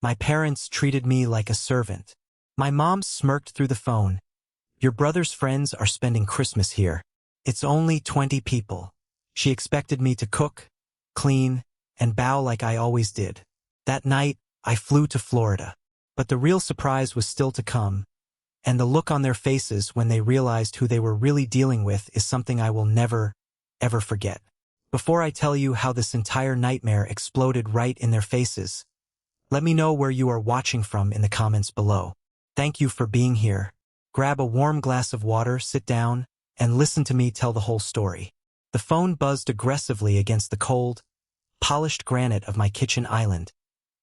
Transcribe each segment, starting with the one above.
My parents treated me like a servant. My mom smirked through the phone. Your brother's friends are spending Christmas here. It's only 20 people. She expected me to cook, clean, and bow like I always did. That night, I flew to Florida. But the real surprise was still to come, and the look on their faces when they realized who they were really dealing with is something I will never, ever forget. Before I tell you how this entire nightmare exploded right in their faces, let me know where you are watching from in the comments below. Thank you for being here. Grab a warm glass of water, sit down, and listen to me tell the whole story. The phone buzzed aggressively against the cold, polished granite of my kitchen island,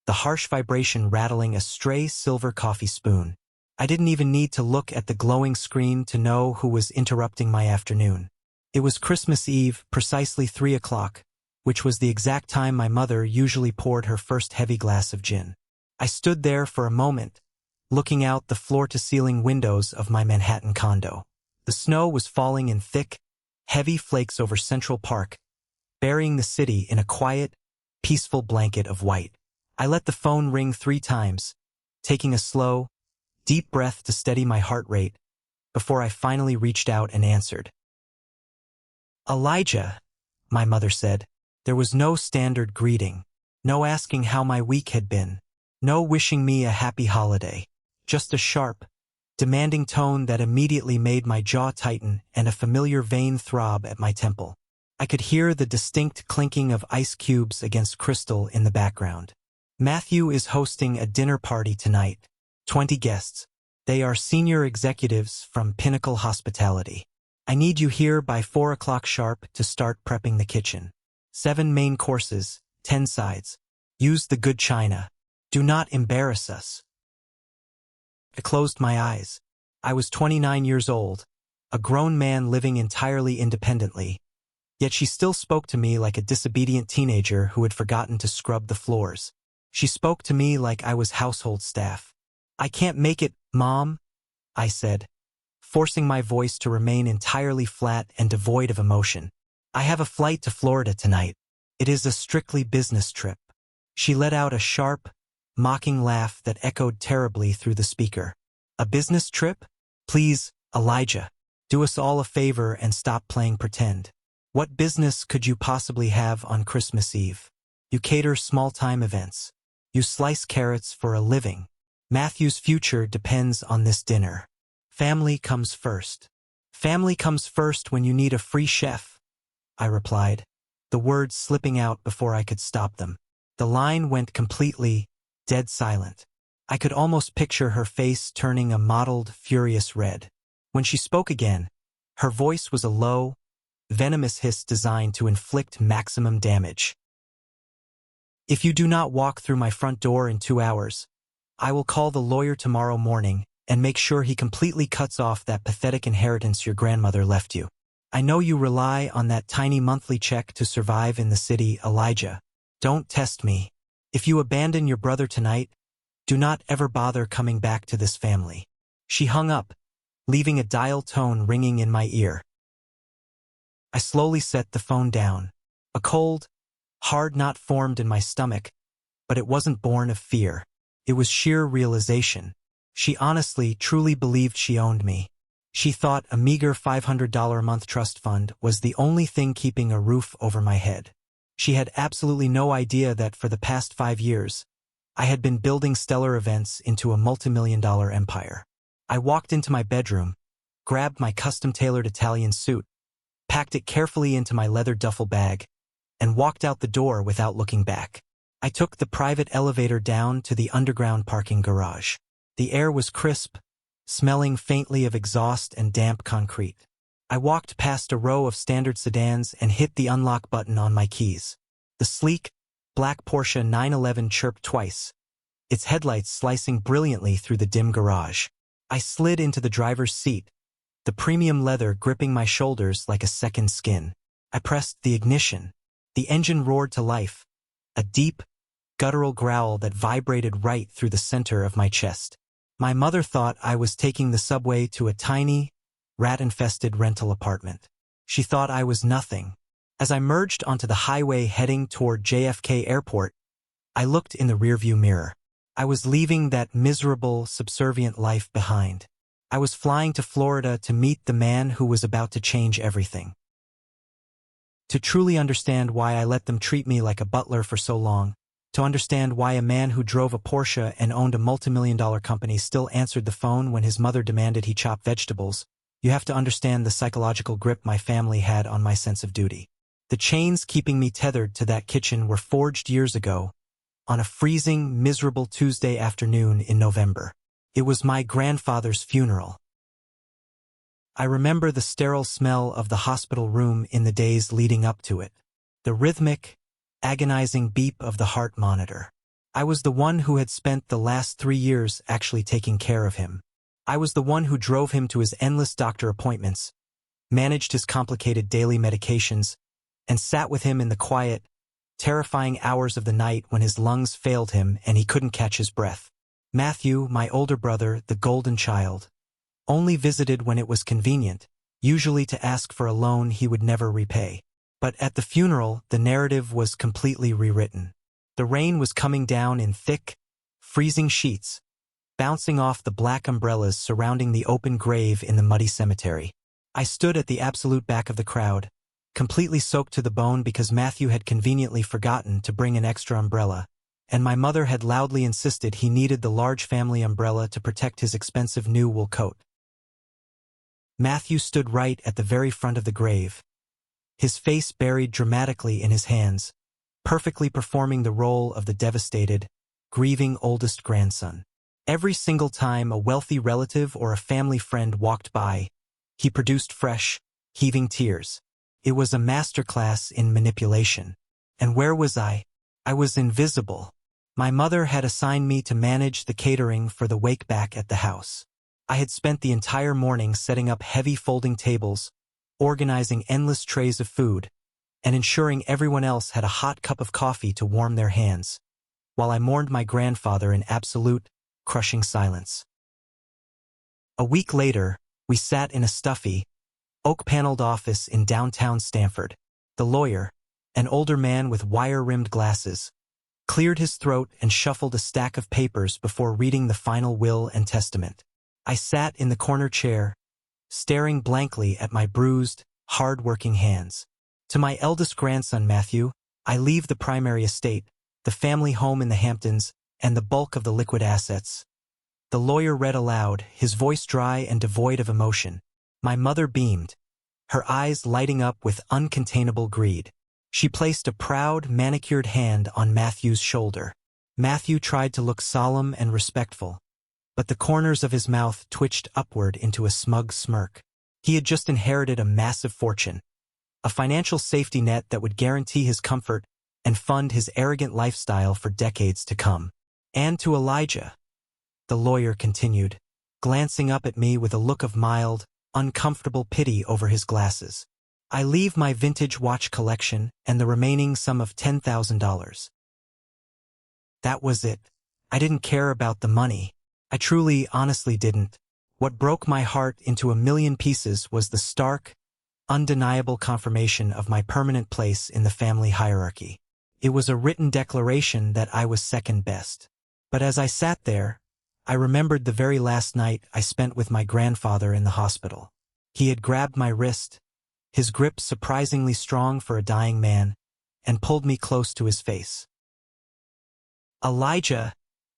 the harsh vibration rattling a stray silver coffee spoon. I didn't even need to look at the glowing screen to know who was interrupting my afternoon. It was Christmas Eve, precisely 3 o'clock, which was the exact time my mother usually poured her first heavy glass of gin. I stood there for a moment, looking out the floor-to-ceiling windows of my Manhattan condo. The snow was falling in thick, heavy flakes over Central Park, burying the city in a quiet, peaceful blanket of white. I let the phone ring 3 times, taking a slow, deep breath to steady my heart rate, before I finally reached out and answered. "Elijah," my mother said. There was no standard greeting, no asking how my week had been, no wishing me a happy holiday, just a sharp, demanding tone that immediately made my jaw tighten and a familiar vein throb at my temple. I could hear the distinct clinking of ice cubes against crystal in the background. "Matthew is hosting a dinner party tonight. 20 guests. They are senior executives from Pinnacle Hospitality. I need you here by 4 o'clock sharp to start prepping the kitchen. 7 main courses, 10 sides. Use the good china. Do not embarrass us." I closed my eyes. I was 29 years old, a grown man living entirely independently, yet she still spoke to me like a disobedient teenager who had forgotten to scrub the floors. She spoke to me like I was household staff. "I can't make it, Mom," I said, forcing my voice to remain entirely flat and devoid of emotion. "I have a flight to Florida tonight. It is a strictly business trip." She let out a sharp, mocking laugh that echoed terribly through the speaker. "A business trip? Please, Elijah, do us all a favor and stop playing pretend. What business could you possibly have on Christmas Eve? You cater small-time events. You slice carrots for a living. Matthew's future depends on this dinner. Family comes first. Family comes first when you need a free chef," I replied, the words slipping out before I could stop them. The line went completely, dead silent. I could almost picture her face turning a mottled, furious red. When she spoke again, her voice was a low, venomous hiss designed to inflict maximum damage. "If you do not walk through my front door in 2 hours, I will call the lawyer tomorrow morning and make sure he completely cuts off that pathetic inheritance your grandmother left you. I know you rely on that tiny monthly check to survive in the city, Elijah. Don't test me. If you abandon your brother tonight, do not ever bother coming back to this family." She hung up, leaving a dial tone ringing in my ear. I slowly set the phone down. A cold, hard knot formed in my stomach, but it wasn't born of fear. It was sheer realization. She honestly, truly believed she owned me. She thought a meager $500 a month trust fund was the only thing keeping a roof over my head. She had absolutely no idea that for the past 5 years, I had been building stellar events into a multimillion-dollar empire. I walked into my bedroom, grabbed my custom-tailored Italian suit, packed it carefully into my leather duffel bag, and walked out the door without looking back. I took the private elevator down to the underground parking garage. The air was crisp, smelling faintly of exhaust and damp concrete. I walked past a row of standard sedans and hit the unlock button on my keys. The sleek, black Porsche 911 chirped twice, its headlights slicing brilliantly through the dim garage. I slid into the driver's seat, the premium leather gripping my shoulders like a second skin. I pressed the ignition. The engine roared to life, a deep, guttural growl that vibrated right through the center of my chest. My mother thought I was taking the subway to a tiny, rat-infested rental apartment. She thought I was nothing. As I merged onto the highway heading toward JFK Airport, I looked in the rearview mirror. I was leaving that miserable, subservient life behind. I was flying to Florida to meet the man who was about to change everything. To truly understand why I let them treat me like a butler for so long, to understand why a man who drove a Porsche and owned a multimillion-dollar company still answered the phone when his mother demanded he chop vegetables, you have to understand the psychological grip my family had on my sense of duty. The chains keeping me tethered to that kitchen were forged years ago, on a freezing, miserable Tuesday afternoon in November. It was my grandfather's funeral. I remember the sterile smell of the hospital room in the days leading up to it, the rhythmic, agonizing beep of the heart monitor. I was the one who had spent the last 3 years actually taking care of him. I was the one who drove him to his endless doctor appointments, managed his complicated daily medications, and sat with him in the quiet, terrifying hours of the night when his lungs failed him and he couldn't catch his breath. Matthew, my older brother, the golden child, only visited when it was convenient, usually to ask for a loan he would never repay. But at the funeral, the narrative was completely rewritten. The rain was coming down in thick, freezing sheets, bouncing off the black umbrellas surrounding the open grave in the muddy cemetery. I stood at the absolute back of the crowd, completely soaked to the bone because Matthew had conveniently forgotten to bring an extra umbrella, and my mother had loudly insisted he needed the large family umbrella to protect his expensive new wool coat. Matthew stood right at the very front of the grave, his face buried dramatically in his hands, perfectly performing the role of the devastated, grieving oldest grandson. Every single time a wealthy relative or a family friend walked by, he produced fresh, heaving tears. It was a masterclass in manipulation. And where was I? I was invisible. My mother had assigned me to manage the catering for the wake back at the house. I had spent the entire morning setting up heavy folding tables, organizing endless trays of food, and ensuring everyone else had a hot cup of coffee to warm their hands, while I mourned my grandfather in absolute, crushing silence. A week later, we sat in a stuffy, oak-paneled office in downtown Stamford. The lawyer, an older man with wire-rimmed glasses, cleared his throat and shuffled a stack of papers before reading the final will and testament. I sat in the corner chair, staring blankly at my bruised, hard-working hands. To my eldest grandson, Matthew, I leave the primary estate, the family home in the Hamptons, and the bulk of the liquid assets. The lawyer read aloud, his voice dry and devoid of emotion. My mother beamed, her eyes lighting up with uncontainable greed. She placed a proud, manicured hand on Matthew's shoulder. Matthew tried to look solemn and respectful, but the corners of his mouth twitched upward into a smug smirk. He had just inherited a massive fortune, a financial safety net that would guarantee his comfort and fund his arrogant lifestyle for decades to come. And to Elijah, the lawyer continued, glancing up at me with a look of mild, uncomfortable pity over his glasses. I leave my vintage watch collection and the remaining sum of $10,000. That was it. I didn't care about the money. I truly, honestly didn't. What broke my heart into a million pieces was the stark, undeniable confirmation of my permanent place in the family hierarchy. It was a written declaration that I was second best. But as I sat there, I remembered the very last night I spent with my grandfather in the hospital. He had grabbed my wrist, his grip surprisingly strong for a dying man, and pulled me close to his face. "Elijah,"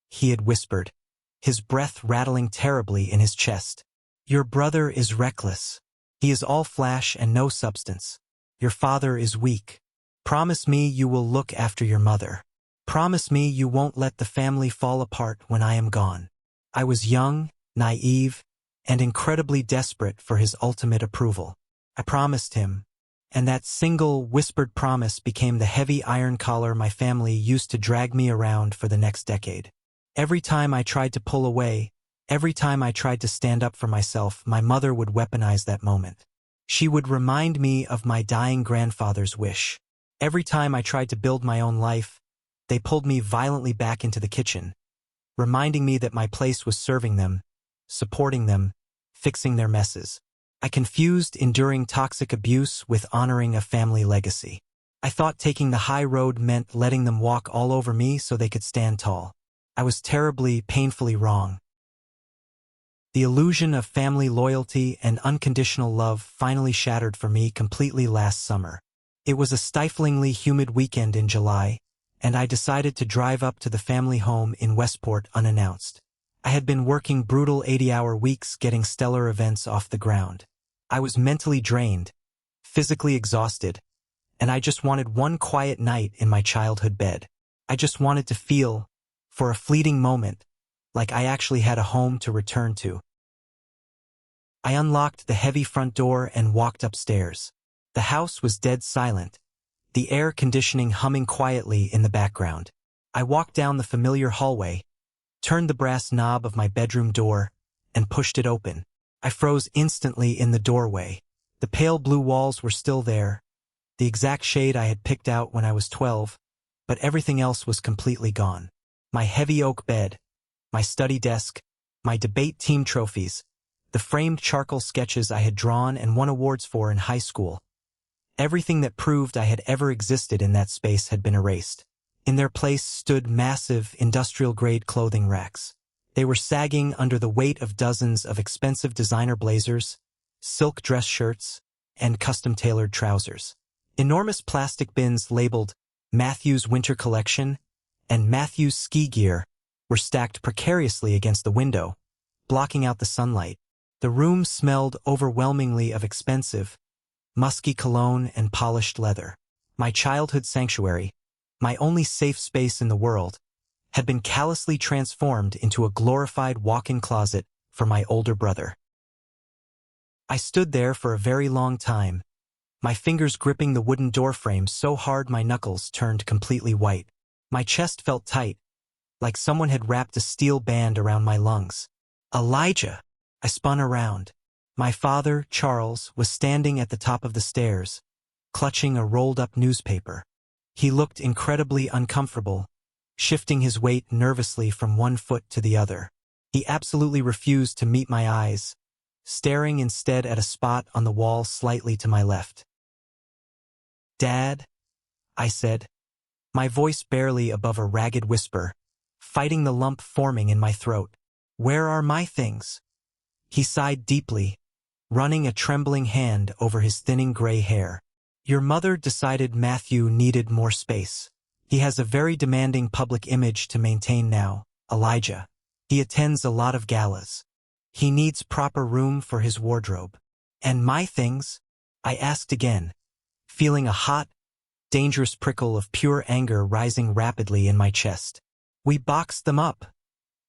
he had whispered, his breath rattling terribly in his chest. "Your brother is reckless. He is all flash and no substance. Your father is weak. Promise me you will look after your mother. Promise me you won't let the family fall apart when I am gone." I was young, naive, and incredibly desperate for his ultimate approval. I promised him, and that single, whispered promise became the heavy iron collar my family used to drag me around for the next decade. Every time I tried to pull away, every time I tried to stand up for myself, my mother would weaponize that moment. She would remind me of my dying grandfather's wish. Every time I tried to build my own life, they pulled me violently back into the kitchen, reminding me that my place was serving them, supporting them, fixing their messes. I confused enduring toxic abuse with honoring a family legacy. I thought taking the high road meant letting them walk all over me so they could stand tall. I was terribly, painfully wrong. The illusion of family loyalty and unconditional love finally shattered for me completely last summer. It was a stiflingly humid weekend in July, and I decided to drive up to the family home in Westport unannounced. I had been working brutal 80-hour weeks getting stellar events off the ground. I was mentally drained, physically exhausted, and I just wanted one quiet night in my childhood bed. I just wanted to feel, for a fleeting moment, like I actually had a home to return to. I unlocked the heavy front door and walked upstairs. The house was dead silent, the air conditioning humming quietly in the background. I walked down the familiar hallway, turned the brass knob of my bedroom door, and pushed it open. I froze instantly in the doorway. The pale blue walls were still there, the exact shade I had picked out when I was 12, but everything else was completely gone. My heavy oak bed, my study desk, my debate team trophies, the framed charcoal sketches I had drawn and won awards for in high school. Everything that proved I had ever existed in that space had been erased. In their place stood massive, industrial-grade clothing racks. They were sagging under the weight of dozens of expensive designer blazers, silk dress shirts, and custom-tailored trousers. Enormous plastic bins labeled Matthew's Winter Collection and Matthew's Ski Gear were stacked precariously against the window, blocking out the sunlight. The room smelled overwhelmingly of expensive, musky cologne and polished leather. My childhood sanctuary, my only safe space in the world, had been callously transformed into a glorified walk-in closet for my older brother. I stood there for a very long time, my fingers gripping the wooden doorframe so hard my knuckles turned completely white. My chest felt tight, like someone had wrapped a steel band around my lungs. Elijah! I spun around. My father, Charles, was standing at the top of the stairs, clutching a rolled-up newspaper. He looked incredibly uncomfortable, shifting his weight nervously from one foot to the other. He absolutely refused to meet my eyes, staring instead at a spot on the wall slightly to my left. "Dad," I said, my voice barely above a ragged whisper, fighting the lump forming in my throat. "Where are my things?" He sighed deeply, running a trembling hand over his thinning gray hair. "Your mother decided Matthew needed more space. He has a very demanding public image to maintain now, Elijah. He attends a lot of galas. He needs proper room for his wardrobe." "And my things?" I asked again, feeling a hot, dangerous prickle of pure anger rising rapidly in my chest. "We boxed them up,"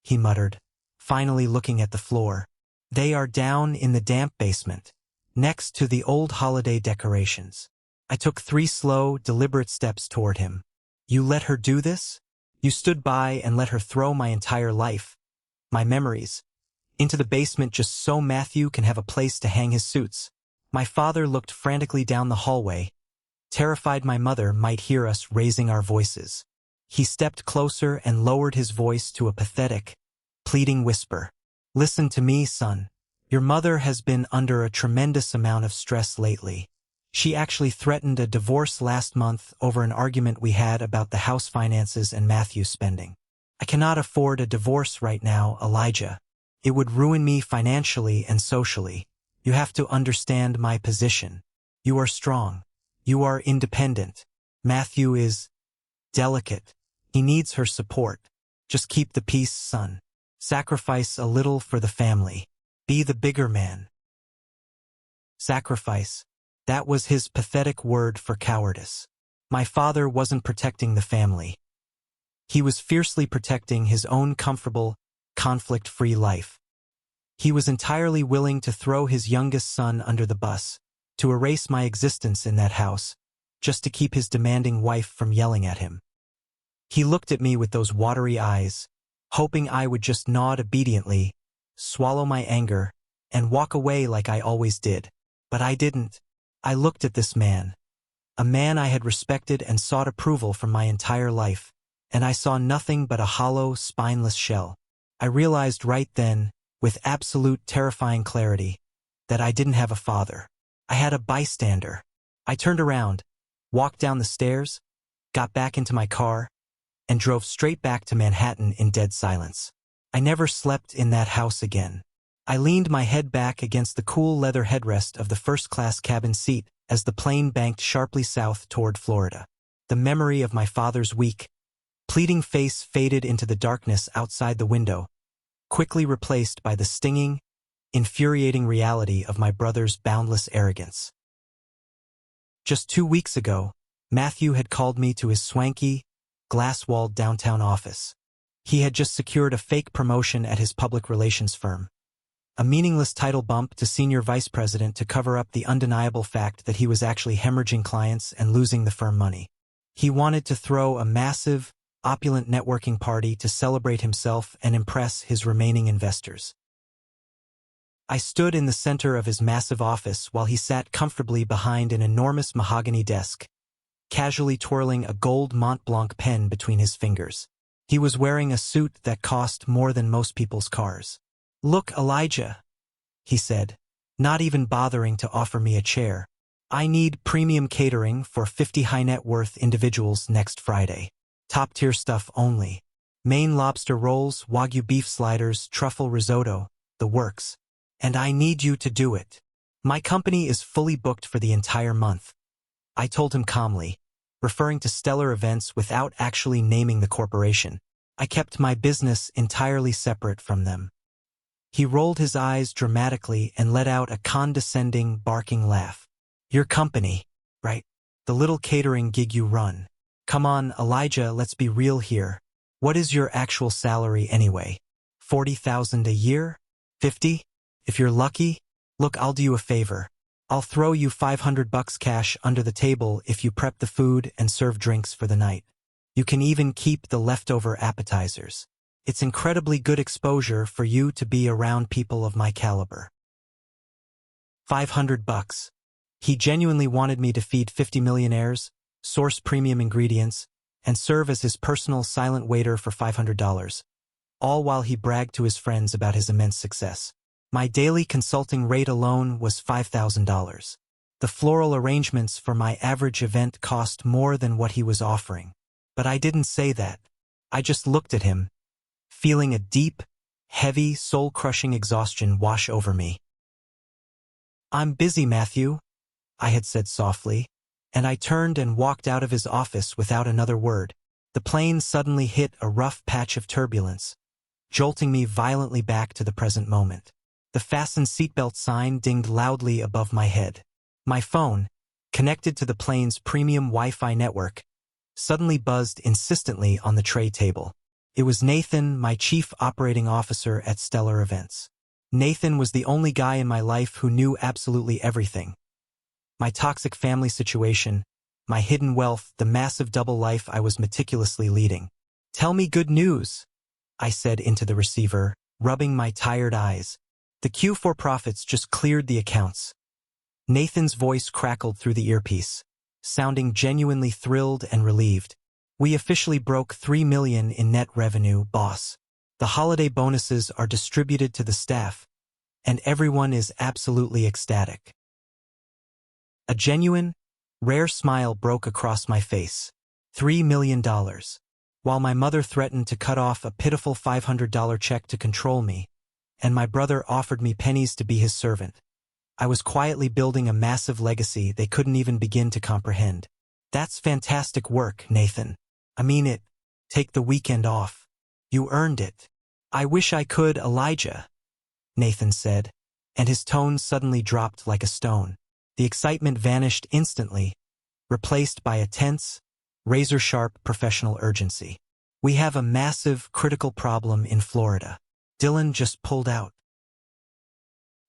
he muttered, finally looking at the floor. "They are down in the damp basement, next to the old holiday decorations." I took 3 slow, deliberate steps toward him. "You let her do this? You stood by and let her throw my entire life, my memories, into the basement just so Matthew can have a place to hang his suits." My father looked frantically down the hallway, terrified my mother might hear us raising our voices. He stepped closer and lowered his voice to a pathetic, pleading whisper. "Listen to me, son. Your mother has been under a tremendous amount of stress lately. She actually threatened a divorce last month over an argument we had about the house finances and Matthew's spending. I cannot afford a divorce right now, Elijah. It would ruin me financially and socially. You have to understand my position. You are strong. You are independent. Matthew is delicate. He needs her support. Just keep the peace, son. Sacrifice a little for the family. Be the bigger man." Sacrifice. That was his pathetic word for cowardice. My father wasn't protecting the family. He was fiercely protecting his own comfortable, conflict-free life. He was entirely willing to throw his youngest son under the bus, to erase my existence in that house, just to keep his demanding wife from yelling at him. He looked at me with those watery eyes, hoping I would just nod obediently, swallow my anger, and walk away like I always did. But I didn't. I looked at this man, a man I had respected and sought approval from my entire life, and I saw nothing but a hollow, spineless shell. I realized right then, with absolute terrifying clarity, that I didn't have a father. I had a bystander. I turned around, walked down the stairs, got back into my car, and drove straight back to Manhattan in dead silence. I never slept in that house again. I leaned my head back against the cool leather headrest of the first-class cabin seat as the plane banked sharply south toward Florida. The memory of my father's weak, pleading face faded into the darkness outside the window, quickly replaced by the stinging, infuriating reality of my brother's boundless arrogance. Just 2 weeks ago, Matthew had called me to his swanky, glass-walled downtown office. He had just secured a fake promotion at his public relations firm. A meaningless title bump to senior vice president to cover up the undeniable fact that he was actually hemorrhaging clients and losing the firm money. He wanted to throw a massive, opulent networking party to celebrate himself and impress his remaining investors. I stood in the center of his massive office while he sat comfortably behind an enormous mahogany desk, casually twirling a gold Mont Blanc pen between his fingers. He was wearing a suit that cost more than most people's cars. "Look, Elijah," he said, not even bothering to offer me a chair. "I need premium catering for 50 high-net-worth individuals next Friday. Top-tier stuff only. Maine lobster rolls, Wagyu beef sliders, truffle risotto, the works. And I need you to do it. My company is fully booked for the entire month," I told him calmly, referring to Stellar Events without actually naming the corporation. I kept my business entirely separate from them. He rolled his eyes dramatically and let out a condescending, barking laugh. "Your company, right? The little catering gig you run. Come on, Elijah, let's be real here. What is your actual salary anyway? 40,000 a year? 50? If you're lucky? Look, I'll do you a favor. I'll throw you $500 cash under the table if you prep the food and serve drinks for the night. You can even keep the leftover appetizers. It's incredibly good exposure for you to be around people of my caliber." $500. He genuinely wanted me to feed 50 millionaires, source premium ingredients, and serve as his personal silent waiter for $500, all while he bragged to his friends about his immense success. My daily consulting rate alone was $5,000. The floral arrangements for my average event cost more than what he was offering. But I didn't say that. I just looked at him, feeling a deep, heavy, soul-crushing exhaustion wash over me. "I'm busy, Matthew," I had said softly, and I turned and walked out of his office without another word. The plane suddenly hit a rough patch of turbulence, jolting me violently back to the present moment. The fasten seatbelt sign dinged loudly above my head. My phone, connected to the plane's premium Wi-Fi network, suddenly buzzed insistently on the tray table. It was Nathan, my chief operating officer at Stellar Events. Nathan was the only guy in my life who knew absolutely everything. My toxic family situation, my hidden wealth, the massive double life I was meticulously leading. "Tell me good news," I said into the receiver, rubbing my tired eyes. "The Q4 profits just cleared the accounts." Nathan's voice crackled through the earpiece, sounding genuinely thrilled and relieved. "We officially broke $3 million in net revenue, boss. The holiday bonuses are distributed to the staff, and everyone is absolutely ecstatic." A genuine, rare smile broke across my face. $3 million. While my mother threatened to cut off a pitiful $500 check to control me, and my brother offered me pennies to be his servant, I was quietly building a massive legacy they couldn't even begin to comprehend. "That's fantastic work, Nathan. I mean it. Take the weekend off. You earned it." "I wish I could, Elijah," Nathan said, and his tone suddenly dropped like a stone. The excitement vanished instantly, replaced by a tense, razor-sharp professional urgency. "We have a massive, critical problem in Florida. Dylan just pulled out."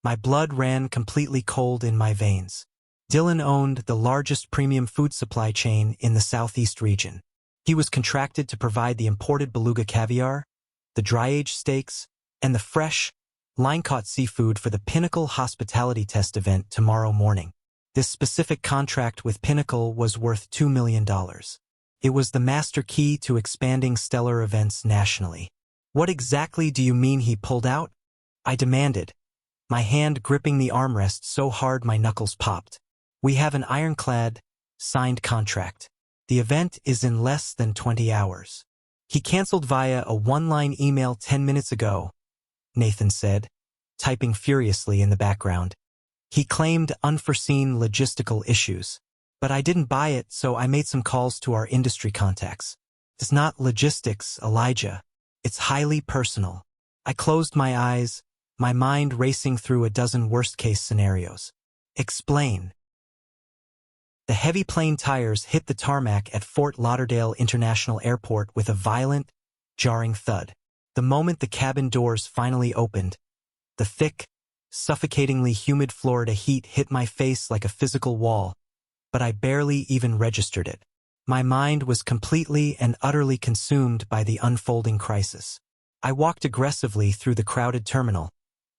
My blood ran completely cold in my veins. Dylan owned the largest premium food supply chain in the Southeast region. He was contracted to provide the imported beluga caviar, the dry-aged steaks, and the fresh, line-caught seafood for the Pinnacle Hospitality Test event tomorrow morning. This specific contract with Pinnacle was worth $2 million. It was the master key to expanding Stellar Events nationally. "What exactly do you mean he pulled out?" I demanded, my hand gripping the armrest so hard my knuckles popped. "We have an ironclad, signed contract. The event is in less than 20 hours. He canceled via a one-line email 10 minutes ago, Nathan said, typing furiously in the background. He claimed unforeseen logistical issues. But I didn't buy it, so I made some calls to our industry contacts. It's not logistics, Elijah. It's highly personal. I closed my eyes, my mind racing through a dozen worst-case scenarios. Explain. The heavy plane tires hit the tarmac at Fort Lauderdale International Airport with a violent, jarring thud. The moment the cabin doors finally opened, the thick, suffocatingly humid Florida heat hit my face like a physical wall, but I barely even registered it. My mind was completely and utterly consumed by the unfolding crisis. I walked aggressively through the crowded terminal,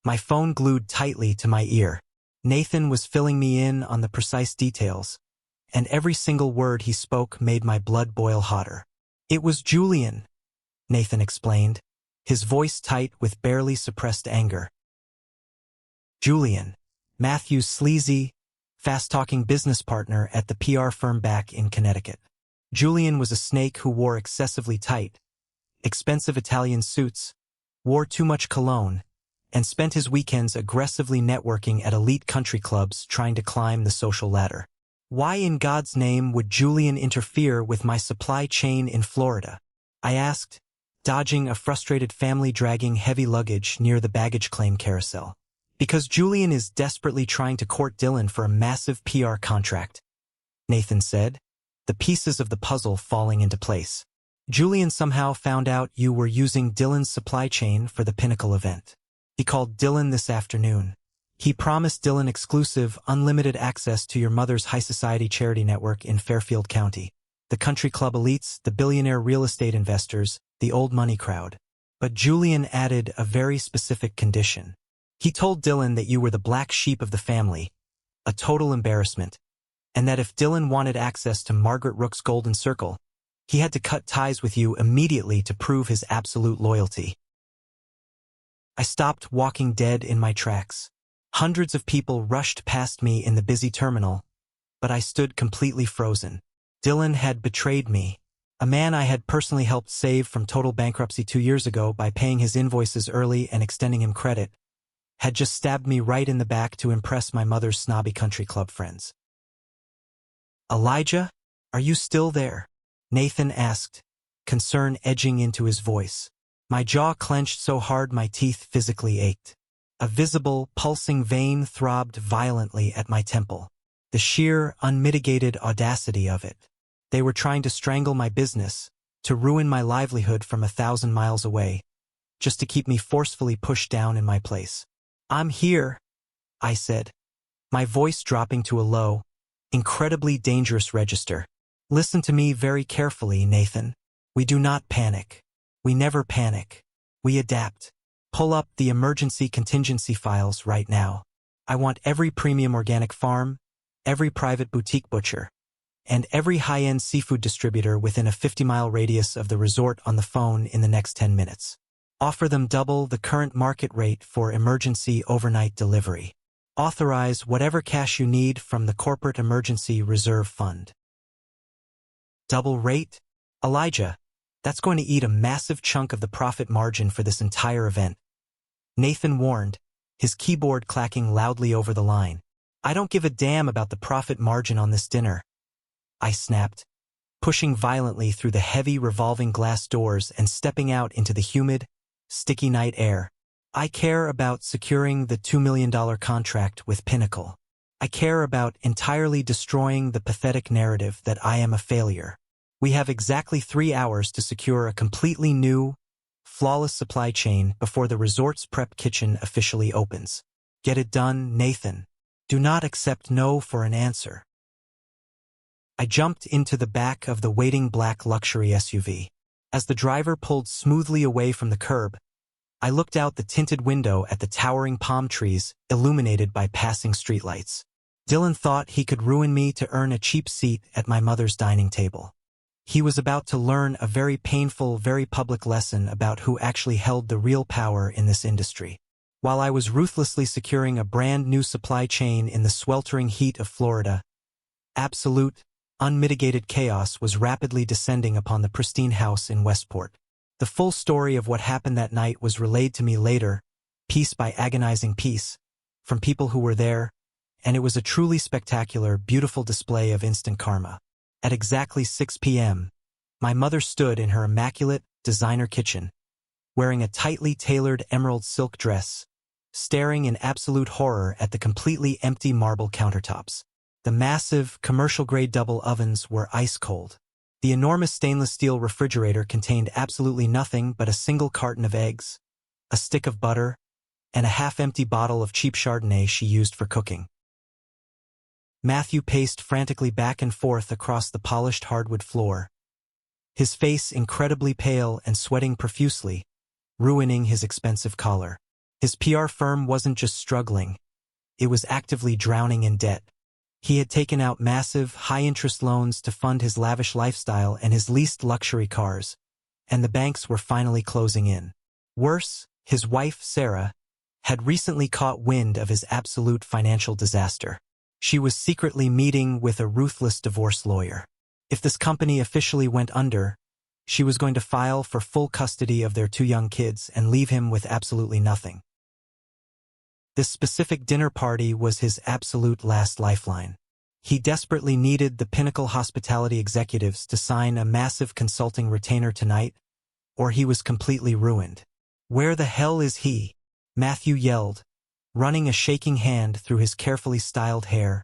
my phone glued tightly to my ear. Nathan was filling me in on the precise details, and every single word he spoke made my blood boil hotter. It was Julian, Nathan explained, his voice tight with barely suppressed anger. Julian, Matthew's sleazy, fast-talking business partner at the PR firm back in Connecticut. Julian was a snake who wore excessively tight, expensive Italian suits, wore too much cologne, and spent his weekends aggressively networking at elite country clubs trying to climb the social ladder. Why in God's name would Julian interfere with my supply chain in Florida? I asked, dodging a frustrated family dragging heavy luggage near the baggage claim carousel. Because Julian is desperately trying to court Dylan for a massive PR contract, Nathan said, the pieces of the puzzle falling into place. Julian somehow found out you were using Dylan's supply chain for the Pinnacle event. He called Dylan this afternoon. He promised Dylan exclusive, unlimited access to your mother's high society charity network in Fairfield County. The country club elites, the billionaire real estate investors, the old money crowd. But Julian added a very specific condition. He told Dylan that you were the black sheep of the family, a total embarrassment, and that if Dylan wanted access to Margaret Rook's golden circle, he had to cut ties with you immediately to prove his absolute loyalty. I stopped walking dead in my tracks. Hundreds of people rushed past me in the busy terminal, but I stood completely frozen. Dylan had betrayed me. A man I had personally helped save from total bankruptcy 2 years ago by paying his invoices early and extending him credit, had just stabbed me right in the back to impress my mother's snobby country club friends. Elijah, are you still there? Nathan asked, concern edging into his voice. My jaw clenched so hard my teeth physically ached. A visible, pulsing vein throbbed violently at my temple. The sheer, unmitigated audacity of it. They were trying to strangle my business, to ruin my livelihood from 1,000 miles away, just to keep me forcefully pushed down in my place. I'm here, I said, my voice dropping to a low, incredibly dangerous register. Listen to me very carefully, Nathan. We do not panic. We never panic. We adapt. Pull up the emergency contingency files right now. I want every premium organic farm, every private boutique butcher, and every high-end seafood distributor within a 50-mile radius of the resort on the phone in the next 10 minutes. Offer them double the current market rate for emergency overnight delivery. Authorize whatever cash you need from the Corporate Emergency Reserve Fund. Double rate? Elijah, that's going to eat a massive chunk of the profit margin for this entire event. Nathan warned, his keyboard clacking loudly over the line. I don't give a damn about the profit margin on this dinner. I snapped, pushing violently through the heavy revolving glass doors and stepping out into the humid, sticky night air. I care about securing the $2 million contract with Pinnacle. I care about entirely destroying the pathetic narrative that I am a failure. We have exactly 3 hours to secure a completely new, flawless supply chain before the resort's prep kitchen officially opens. Get it done, Nathan. Do not accept no for an answer. I jumped into the back of the waiting black luxury SUV. As the driver pulled smoothly away from the curb, I looked out the tinted window at the towering palm trees illuminated by passing streetlights. Dylan thought he could ruin me to earn a cheap seat at my mother's dining table. He was about to learn a very painful, very public lesson about who actually held the real power in this industry. While I was ruthlessly securing a brand new supply chain in the sweltering heat of Florida, absolute, unmitigated chaos was rapidly descending upon the pristine house in Westport. The full story of what happened that night was relayed to me later, piece by agonizing piece, from people who were there, and it was a truly spectacular, beautiful display of instant karma. At exactly 6 p.m., my mother stood in her immaculate, designer kitchen, wearing a tightly tailored emerald silk dress, staring in absolute horror at the completely empty marble countertops. The massive, commercial-grade double ovens were ice-cold. The enormous stainless steel refrigerator contained absolutely nothing but a single carton of eggs, a stick of butter, and a half-empty bottle of cheap Chardonnay she used for cooking. Matthew paced frantically back and forth across the polished hardwood floor, his face incredibly pale and sweating profusely, ruining his expensive collar. His PR firm wasn't just struggling, it was actively drowning in debt. He had taken out massive, high-interest loans to fund his lavish lifestyle and his leased luxury cars, and the banks were finally closing in. Worse, his wife, Sarah, had recently caught wind of his absolute financial disaster. She was secretly meeting with a ruthless divorce lawyer. If this company officially went under, she was going to file for full custody of their 2 young kids and leave him with absolutely nothing. This specific dinner party was his absolute last lifeline. He desperately needed the Pinnacle Hospitality executives to sign a massive consulting retainer tonight, or he was completely ruined. "Where the hell is he?" Matthew yelled, running a shaking hand through his carefully styled hair,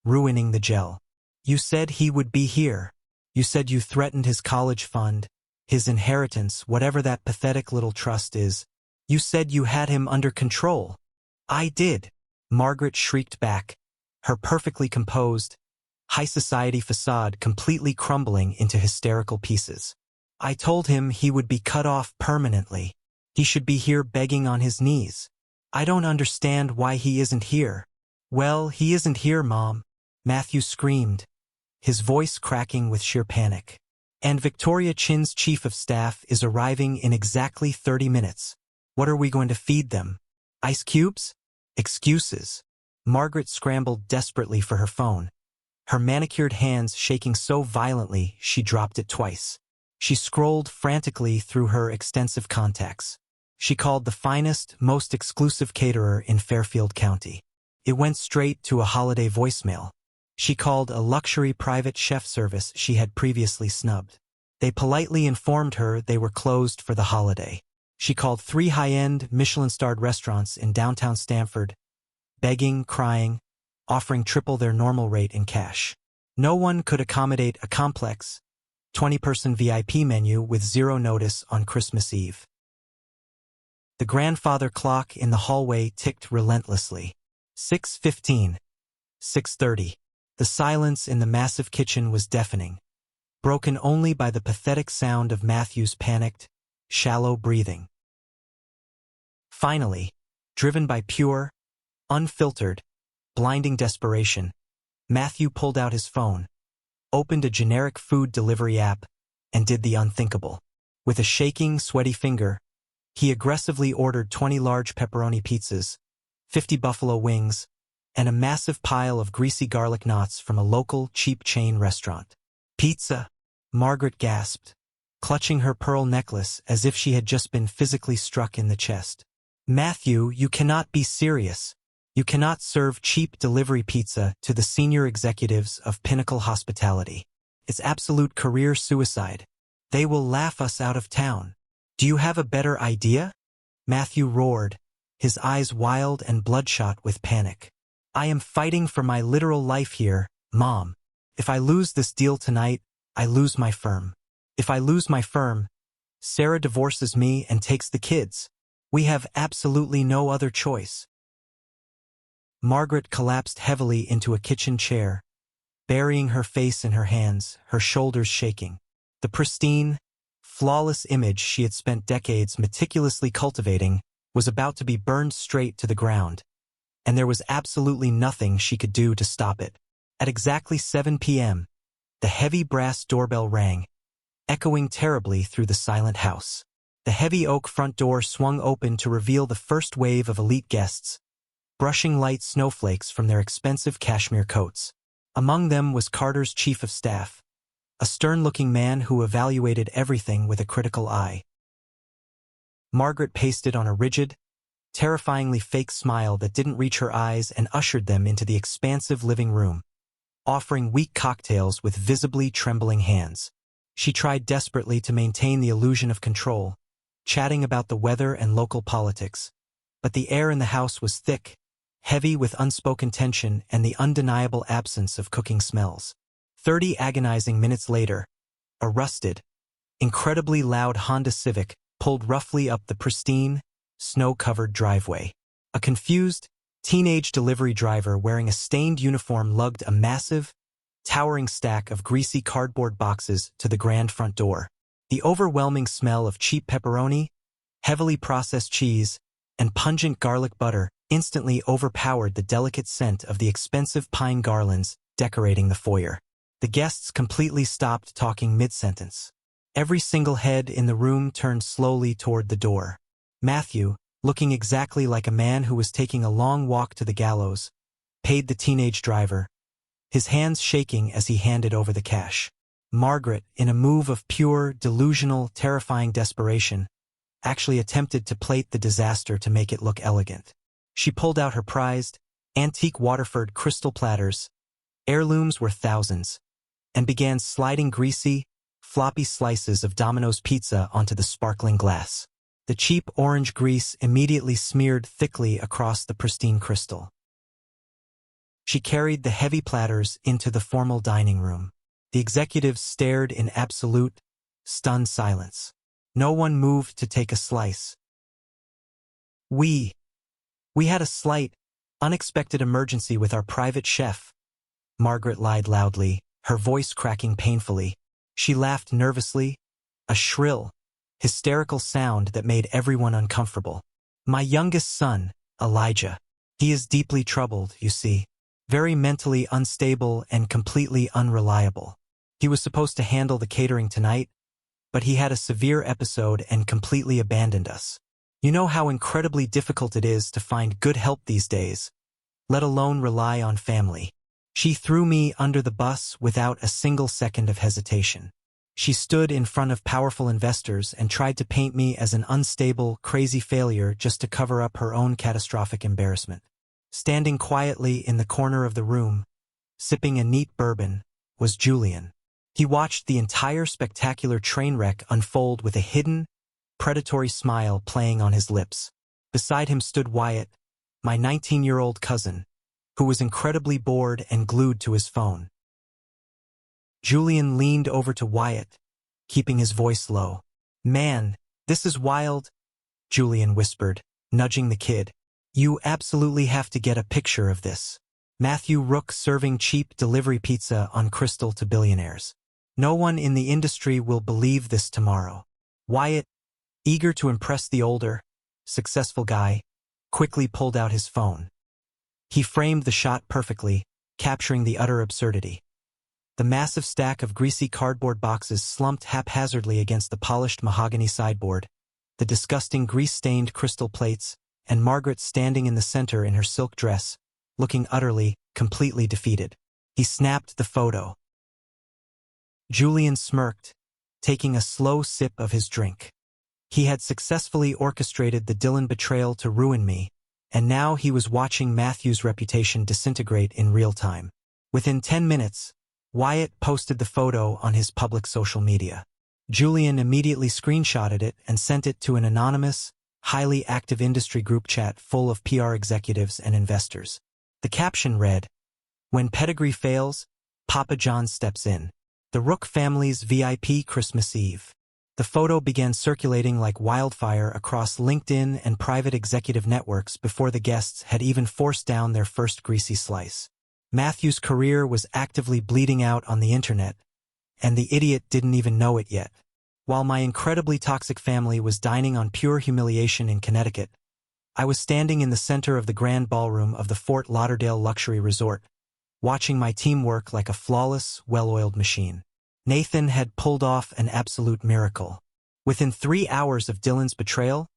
ruining the gel. "You said he would be here. You said you threatened his college fund, his inheritance, whatever that pathetic little trust is. You said you had him under control." "I did," Margaret shrieked back, her perfectly composed, high society facade completely crumbling into hysterical pieces. "I told him he would be cut off permanently. He should be here begging on his knees. I don't understand why he isn't here." "Well, he isn't here, Mom," Matthew screamed, his voice cracking with sheer panic. "And Victoria Chin's chief of staff is arriving in exactly 30 minutes. What are we going to feed them? Ice cubes?" "Excuses." Margaret scrambled desperately for her phone, her manicured hands shaking so violently she dropped it twice. She scrolled frantically through her extensive contacts. She called the finest, most exclusive caterer in Fairfield County. It went straight to a holiday voicemail. She called a luxury private chef service she had previously snubbed. They politely informed her they were closed for the holiday. She called 3 high-end, Michelin-starred restaurants in downtown Stamford, begging, crying, offering triple their normal rate in cash. No one could accommodate a complex, 20-person VIP menu with 0 notice on Christmas Eve. The grandfather clock in the hallway ticked relentlessly. 6:15. 6:30. The silence in the massive kitchen was deafening, broken only by the pathetic sound of Matthew's panicked, shallow breathing. Finally, driven by pure, unfiltered, blinding desperation, Matthew pulled out his phone, opened a generic food delivery app, and did the unthinkable. With a shaking, sweaty finger, he aggressively ordered 20 large pepperoni pizzas, 50 buffalo wings, and a massive pile of greasy garlic knots from a local, cheap chain restaurant. "Pizza?" Margaret gasped, clutching her pearl necklace as if she had just been physically struck in the chest. "Matthew, you cannot be serious. You cannot serve cheap delivery pizza to the senior executives of Pinnacle Hospitality. It's absolute career suicide. They will laugh us out of town. Do you have a better idea?" Matthew roared, his eyes wild and bloodshot with panic. "I am fighting for my literal life here, Mom. If I lose this deal tonight, I lose my firm. If I lose my firm, Sarah divorces me and takes the kids. We have absolutely no other choice." Margaret collapsed heavily into a kitchen chair, burying her face in her hands, her shoulders shaking. The pristine, flawless image she had spent decades meticulously cultivating was about to be burned straight to the ground, and there was absolutely nothing she could do to stop it. At exactly 7 p.m., the heavy brass doorbell rang, echoing terribly through the silent house. The heavy oak front door swung open to reveal the first wave of elite guests, brushing light snowflakes from their expensive cashmere coats. Among them was Carter's chief of staff, a stern-looking man who evaluated everything with a critical eye. Margaret pasted on a rigid, terrifyingly fake smile that didn't reach her eyes and ushered them into the expansive living room, offering weak cocktails with visibly trembling hands. She tried desperately to maintain the illusion of control, chatting about the weather and local politics, but the air in the house was thick, heavy with unspoken tension and the undeniable absence of cooking smells. 30 agonizing minutes later, a rusted, incredibly loud Honda Civic pulled roughly up the pristine, snow-covered driveway. A confused, teenage delivery driver wearing a stained uniform lugged a massive, towering stack of greasy cardboard boxes to the grand front door. The overwhelming smell of cheap pepperoni, heavily processed cheese, and pungent garlic butter instantly overpowered the delicate scent of the expensive pine garlands decorating the foyer. The guests completely stopped talking mid-sentence. Every single head in the room turned slowly toward the door. Matthew, looking exactly like a man who was taking a long walk to the gallows, paid the teenage driver, his hands shaking as he handed over the cash. Margaret, in a move of pure, delusional, terrifying desperation, actually attempted to plate the disaster to make it look elegant. She pulled out her prized, antique Waterford crystal platters, heirlooms worth thousands, and began sliding greasy, floppy slices of Domino's pizza onto the sparkling glass. The cheap orange grease immediately smeared thickly across the pristine crystal. She carried the heavy platters into the formal dining room. The executives stared in absolute, stunned silence. No one moved to take a slice. We had a slight, unexpected emergency with our private chef, Margaret lied loudly, her voice cracking painfully. She laughed nervously, a shrill, hysterical sound that made everyone uncomfortable. My youngest son, Elijah. He is deeply troubled, you see. Very mentally unstable and completely unreliable. He was supposed to handle the catering tonight, but he had a severe episode and completely abandoned us. You know how incredibly difficult it is to find good help these days, let alone rely on family. She threw me under the bus without a single second of hesitation. She stood in front of powerful investors and tried to paint me as an unstable, crazy failure just to cover up her own catastrophic embarrassment. Standing quietly in the corner of the room, sipping a neat bourbon, was Julian. He watched the entire spectacular train wreck unfold with a hidden, predatory smile playing on his lips. Beside him stood Wyatt, my 19-year-old cousin, who was incredibly bored and glued to his phone. Julian leaned over to Wyatt, keeping his voice low. Man, this is wild, Julian whispered, nudging the kid. You absolutely have to get a picture of this. Matthew Rook serving cheap delivery pizza on Crystal to billionaires. No one in the industry will believe this tomorrow. Wyatt, eager to impress the older, successful guy, quickly pulled out his phone. He framed the shot perfectly, capturing the utter absurdity. The massive stack of greasy cardboard boxes slumped haphazardly against the polished mahogany sideboard, the disgusting grease-stained crystal plates, and Margaret standing in the center in her silk dress, looking utterly, completely defeated. He snapped the photo. Julian smirked, taking a slow sip of his drink. He had successfully orchestrated the Dylan betrayal to ruin me, and now he was watching Matthew's reputation disintegrate in real time. Within 10 minutes, Wyatt posted the photo on his public social media. Julian immediately screenshotted it and sent it to an anonymous, highly active industry group chat full of PR executives and investors. The caption read, "When pedigree fails, Papa John steps in. The Rook family's VIP Christmas Eve." The photo began circulating like wildfire across LinkedIn and private executive networks before the guests had even forced down their first greasy slice. Matthew's career was actively bleeding out on the internet, and the idiot didn't even know it yet. While my incredibly toxic family was dining on pure humiliation in Connecticut, I was standing in the center of the grand ballroom of the Fort Lauderdale luxury resort, watching my team work like a flawless, well-oiled machine. Nathan had pulled off an absolute miracle. Within 3 hours of Dylan's betrayal,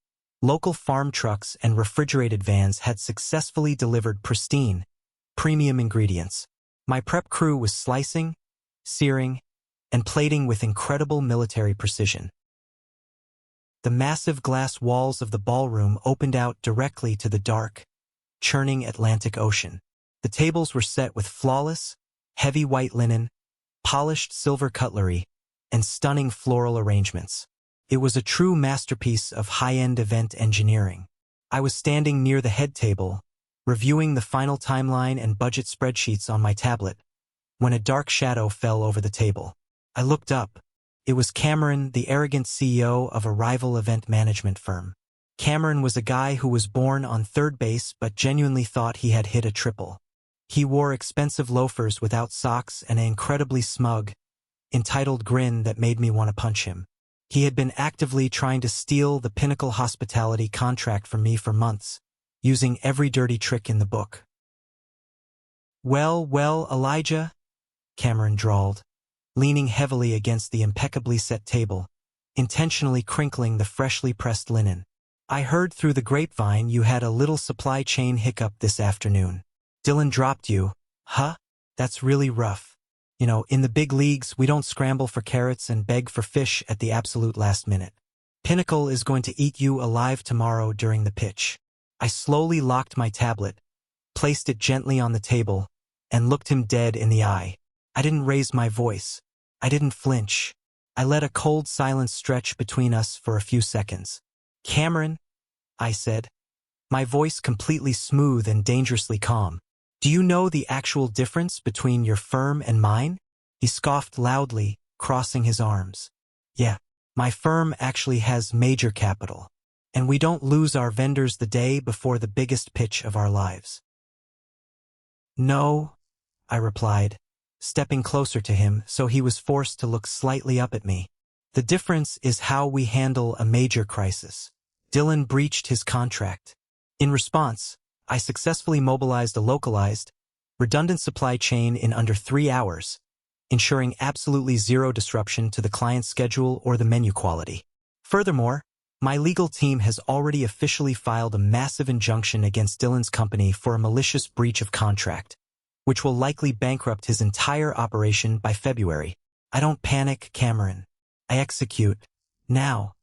local farm trucks and refrigerated vans had successfully delivered pristine, premium ingredients. My prep crew was slicing, searing, and plating with incredible military precision. The massive glass walls of the ballroom opened out directly to the dark, churning Atlantic Ocean. The tables were set with flawless, heavy white linen, polished silver cutlery, and stunning floral arrangements. It was a true masterpiece of high-end event engineering. I was standing near the head table, reviewing the final timeline and budget spreadsheets on my tablet, when a dark shadow fell over the table. I looked up. It was Cameron, the arrogant CEO of a rival event management firm. Cameron was a guy who was born on third base but genuinely thought he had hit a triple. He wore expensive loafers without socks and an incredibly smug, entitled grin that made me want to punch him. He had been actively trying to steal the Pinnacle hospitality contract from me for months, using every dirty trick in the book. Well, Elijah," Cameron drawled, leaning heavily against the impeccably set table, intentionally crinkling the freshly pressed linen. "I heard through the grapevine you had a little supply chain hiccup this afternoon. Dylan dropped you, huh? That's really rough. You know, in the big leagues, we don't scramble for carrots and beg for fish at the absolute last minute. Pinnacle is going to eat you alive tomorrow during the pitch." I slowly locked my tablet, placed it gently on the table, and looked him dead in the eye. I didn't raise my voice. I didn't flinch. I let a cold silence stretch between us for a few seconds. "Cameron," I said, my voice completely smooth and dangerously calm, "do you know the actual difference between your firm and mine?" He scoffed loudly, crossing his arms. "Yeah, my firm actually has major capital, and we don't lose our vendors the day before the biggest pitch of our lives." "No," I replied, stepping closer to him so he was forced to look slightly up at me. "The difference is how we handle a major crisis. Dylan breached his contract. In response, I successfully mobilized a localized, redundant supply chain in under 3 hours, ensuring absolutely zero disruption to the client's schedule or the menu quality. Furthermore, my legal team has already officially filed a massive injunction against Dylan's company for a malicious breach of contract, which will likely bankrupt his entire operation by February. I don't panic, Cameron. I execute. Now.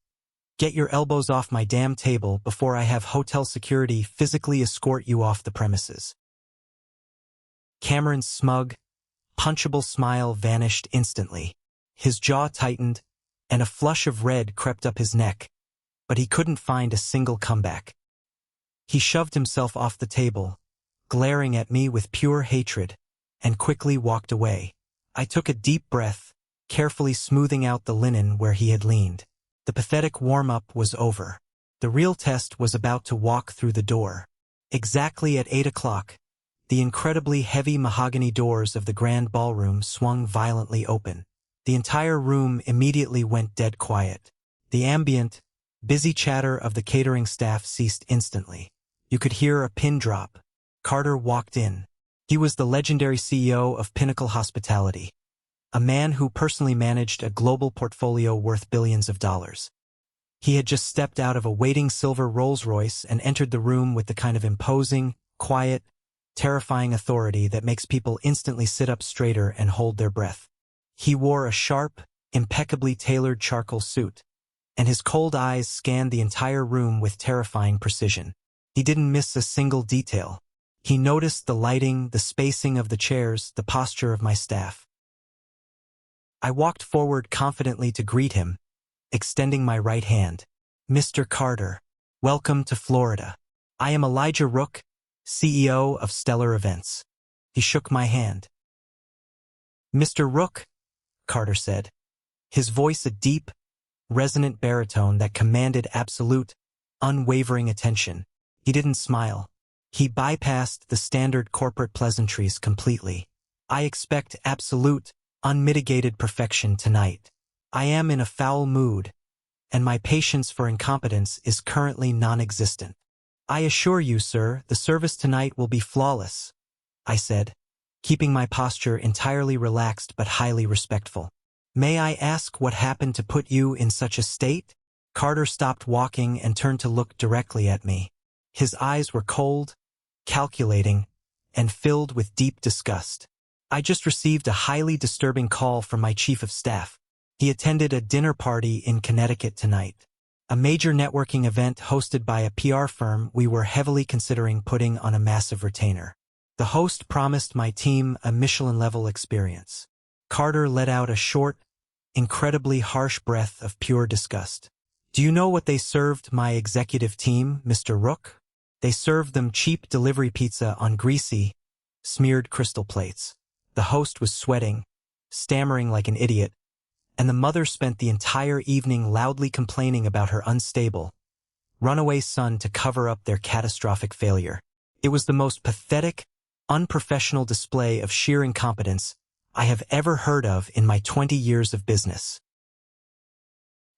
Get your elbows off my damn table before I have hotel security physically escort you off the premises." Cameron's smug, punchable smile vanished instantly. His jaw tightened, and a flush of red crept up his neck, but he couldn't find a single comeback. He shoved himself off the table, glaring at me with pure hatred, and quickly walked away. I took a deep breath, carefully smoothing out the linen where he had leaned. The pathetic warm-up was over. The real test was about to walk through the door. Exactly at 8 o'clock, the incredibly heavy mahogany doors of the grand ballroom swung violently open. The entire room immediately went dead quiet. The ambient, busy chatter of the catering staff ceased instantly. You could hear a pin drop. Carter walked in. He was the legendary CEO of Pinnacle Hospitality, a man who personally managed a global portfolio worth billions of dollars. He had just stepped out of a waiting silver Rolls-Royce and entered the room with the kind of imposing, quiet, terrifying authority that makes people instantly sit up straighter and hold their breath. He wore a sharp, impeccably tailored charcoal suit, and his cold eyes scanned the entire room with terrifying precision. He didn't miss a single detail. He noticed the lighting, the spacing of the chairs, the posture of my staff. I walked forward confidently to greet him, extending my right hand. "Mr. Carter, welcome to Florida. I am Elijah Rook, CEO of Stellar Events." He shook my hand. "Mr. Rook," Carter said, his voice a deep, resonant baritone that commanded absolute, unwavering attention. He didn't smile. He bypassed the standard corporate pleasantries completely. "I expect absolute, unmitigated perfection tonight. I am in a foul mood, and my patience for incompetence is currently non-existent. I assure you, sir, the service tonight will be flawless," I said, keeping my posture entirely relaxed but highly respectful. "May I ask what happened to put you in such a state?" Carter stopped walking and turned to look directly at me. His eyes were cold, calculating, and filled with deep disgust. "I just received a highly disturbing call from my chief of staff. He attended a dinner party in Connecticut tonight. a major networking event hosted by a PR firm we were heavily considering putting on a massive retainer. The host promised my team a Michelin-level experience. Carter let out a short, incredibly harsh breath of pure disgust. Do you know what they served my executive team, Mr. Rook? They served them cheap delivery pizza on greasy, smeared crystal plates. The host was sweating, stammering like an idiot, and the mother spent the entire evening loudly complaining about her unstable, runaway son to cover up their catastrophic failure. It was the most pathetic, unprofessional display of sheer incompetence I have ever heard of in my 20 years of business.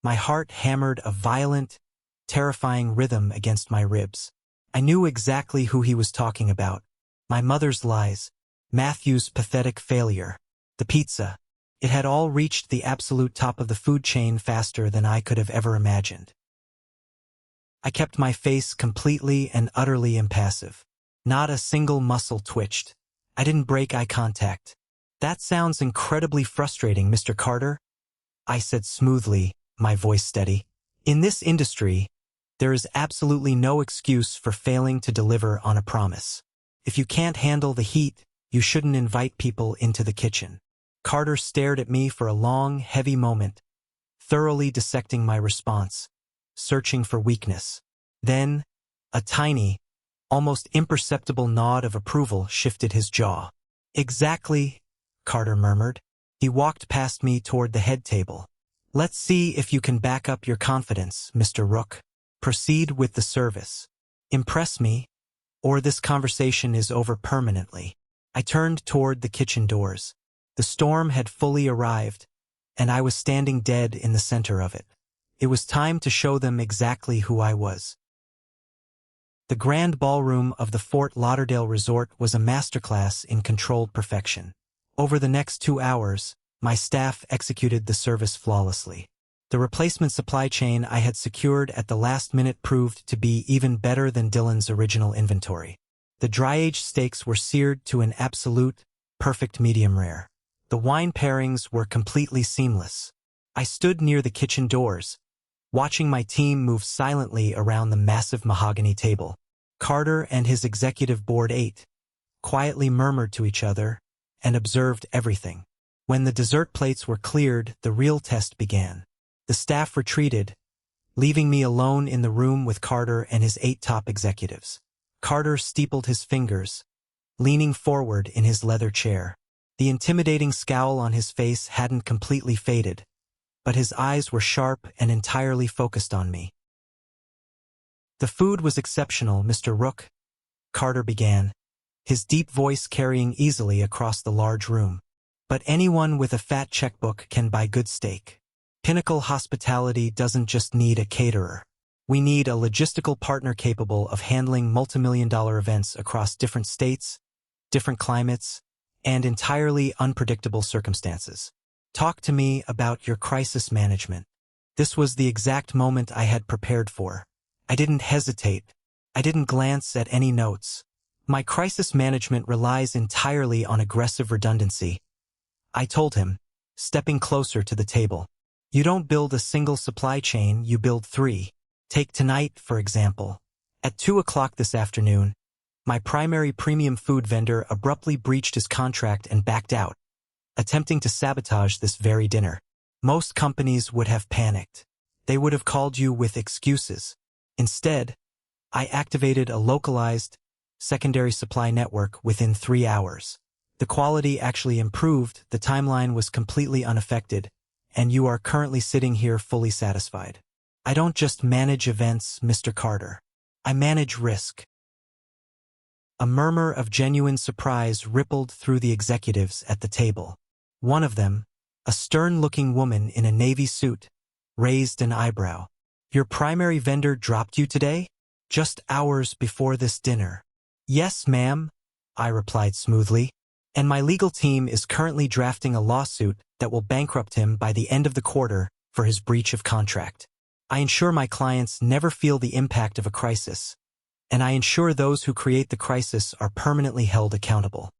My heart hammered a violent, terrifying rhythm against my ribs. I knew exactly who he was talking about. My mother's lies, Matthew's pathetic failure, the pizza. It had all reached the absolute top of the food chain faster than I could have ever imagined. I kept my face completely and utterly impassive. Not a single muscle twitched. I didn't break eye contact. That sounds incredibly frustrating, Mr. Carter, I said smoothly, my voice steady. In this industry, there is absolutely no excuse for failing to deliver on a promise. If you can't handle the heat, you shouldn't invite people into the kitchen. Carter stared at me for a long, heavy moment, thoroughly dissecting my response, searching for weakness. Then, a tiny, almost imperceptible nod of approval shifted his jaw. Exactly, Carter murmured. He walked past me toward the head table. Let's see if you can back up your confidence, Mr. Rook. Proceed with the service. Impress me, or this conversation is over permanently. I turned toward the kitchen doors. The storm had fully arrived, and I was standing dead in the center of it. It was time to show them exactly who I was. The grand ballroom of the Fort Lauderdale Resort was a masterclass in controlled perfection. Over the next 2 hours, my staff executed the service flawlessly. The replacement supply chain I had secured at the last minute proved to be even better than Dylan's original inventory. The dry-aged steaks were seared to an absolute, perfect medium rare. The wine pairings were completely seamless. I stood near the kitchen doors, watching my team move silently around the massive mahogany table. Carter and his executive board ate, quietly murmured to each other, and observed everything. When the dessert plates were cleared, the real test began. The staff retreated, leaving me alone in the room with Carter and his 8 top executives. Carter steepled his fingers, leaning forward in his leather chair. The intimidating scowl on his face hadn't completely faded, but his eyes were sharp and entirely focused on me. The food was exceptional, Mr. Rook, Carter began, his deep voice carrying easily across the large room. But anyone with a fat checkbook can buy good steak. Pinnacle Hospitality doesn't just need a caterer. We need a logistical partner capable of handling multimillion-dollar events across different states, different climates, and entirely unpredictable circumstances. Talk to me about your crisis management. This was the exact moment I had prepared for. I didn't hesitate. I didn't glance at any notes. My crisis management relies entirely on aggressive redundancy, I told him, stepping closer to the table. You don't build a single supply chain, you build 3. Take tonight, for example. At 2 o'clock this afternoon, my primary premium food vendor abruptly breached his contract and backed out, attempting to sabotage this very dinner. Most companies would have panicked. They would have called you with excuses. Instead, I activated a localized, secondary supply network within 3 hours. The quality actually improved, the timeline was completely unaffected, and you are currently sitting here fully satisfied. I don't just manage events, Mr. Carter. I manage risk. A murmur of genuine surprise rippled through the executives at the table. One of them, a stern-looking woman in a navy suit, raised an eyebrow. Your primary vendor dropped you today? Just hours before this dinner. Yes, ma'am, I replied smoothly. And my legal team is currently drafting a lawsuit that will bankrupt him by the end of the quarter for his breach of contract. I ensure my clients never feel the impact of a crisis, and I ensure those who create the crisis are permanently held accountable.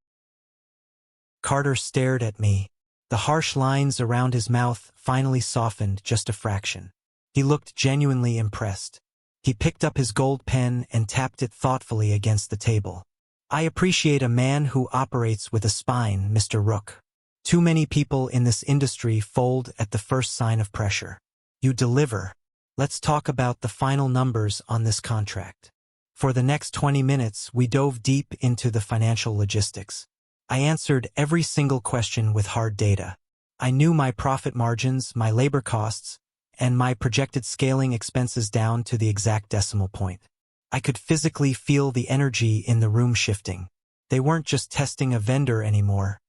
Carter stared at me. The harsh lines around his mouth finally softened just a fraction. He looked genuinely impressed. He picked up his gold pen and tapped it thoughtfully against the table. I appreciate a man who operates with a spine, Mr. Rook. Too many people in this industry fold at the first sign of pressure. You deliver. Let's talk about the final numbers on this contract. For the next 20 minutes, we dove deep into the financial logistics. I answered every single question with hard data. I knew my profit margins, my labor costs, and my projected scaling expenses down to the exact decimal point. I could physically feel the energy in the room shifting. They weren't just testing a vendor anymore.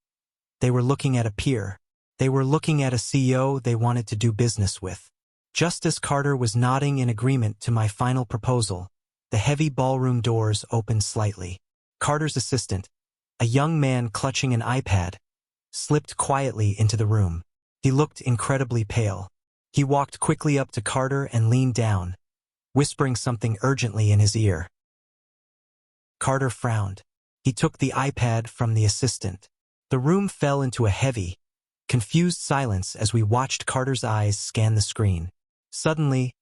They were looking at a peer. They were looking at a CEO they wanted to do business with. Just as Carter was nodding in agreement to my final proposal, the heavy ballroom doors opened slightly. Carter's assistant, a young man clutching an iPad, slipped quietly into the room. He looked incredibly pale. He walked quickly up to Carter and leaned down, whispering something urgently in his ear. Carter frowned. He took the iPad from the assistant. The room fell into a heavy, confused silence as we watched Carter's eyes scan the screen. Suddenly,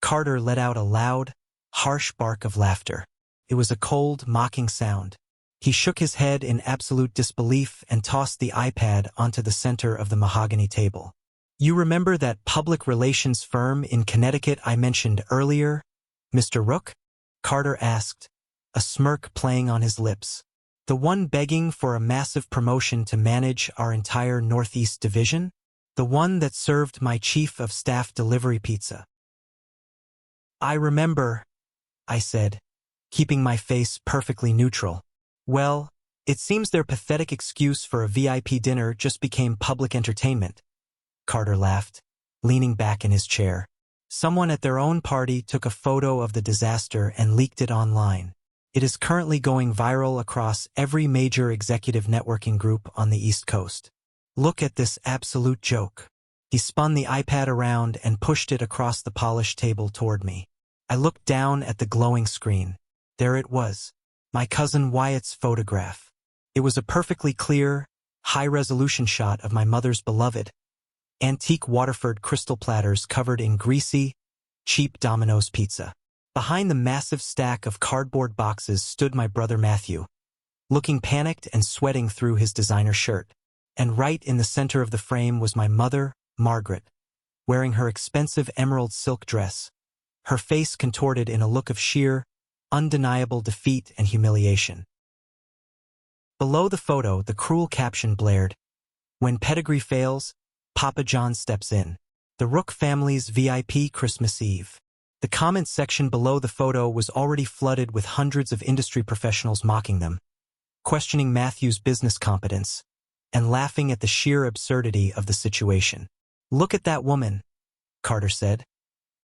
Carter let out a loud, harsh bark of laughter. It was a cold, mocking sound. He shook his head in absolute disbelief and tossed the iPad onto the center of the mahogany table. You remember that public relations firm in Connecticut I mentioned earlier, Mr. Rook? Carter asked, a smirk playing on his lips. The one begging for a massive promotion to manage our entire Northeast division? The one that served my chief of staff delivery pizza. I remember, I said, keeping my face perfectly neutral. Well, it seems their pathetic excuse for a VIP dinner just became public entertainment. Carter laughed, leaning back in his chair. Someone at their own party took a photo of the disaster and leaked it online. It is currently going viral across every major executive networking group on the East Coast. Look at this absolute joke. He spun the iPad around and pushed it across the polished table toward me. I looked down at the glowing screen. There it was, my cousin Wyatt's photograph. It was a perfectly clear, high-resolution shot of my mother's beloved, antique Waterford crystal platters covered in greasy, cheap Domino's pizza. Behind the massive stack of cardboard boxes stood my brother Matthew, looking panicked and sweating through his designer shirt. And right in the center of the frame was my mother, Margaret, wearing her expensive emerald silk dress, her face contorted in a look of sheer, undeniable defeat and humiliation. Below the photo, the cruel caption blared, "When pedigree fails, Papa John steps in. The Rook family's VIP Christmas Eve." The comments section below the photo was already flooded with hundreds of industry professionals mocking them, questioning Matthew's business competence, and laughing at the sheer absurdity of the situation. "Look at that woman," Carter said,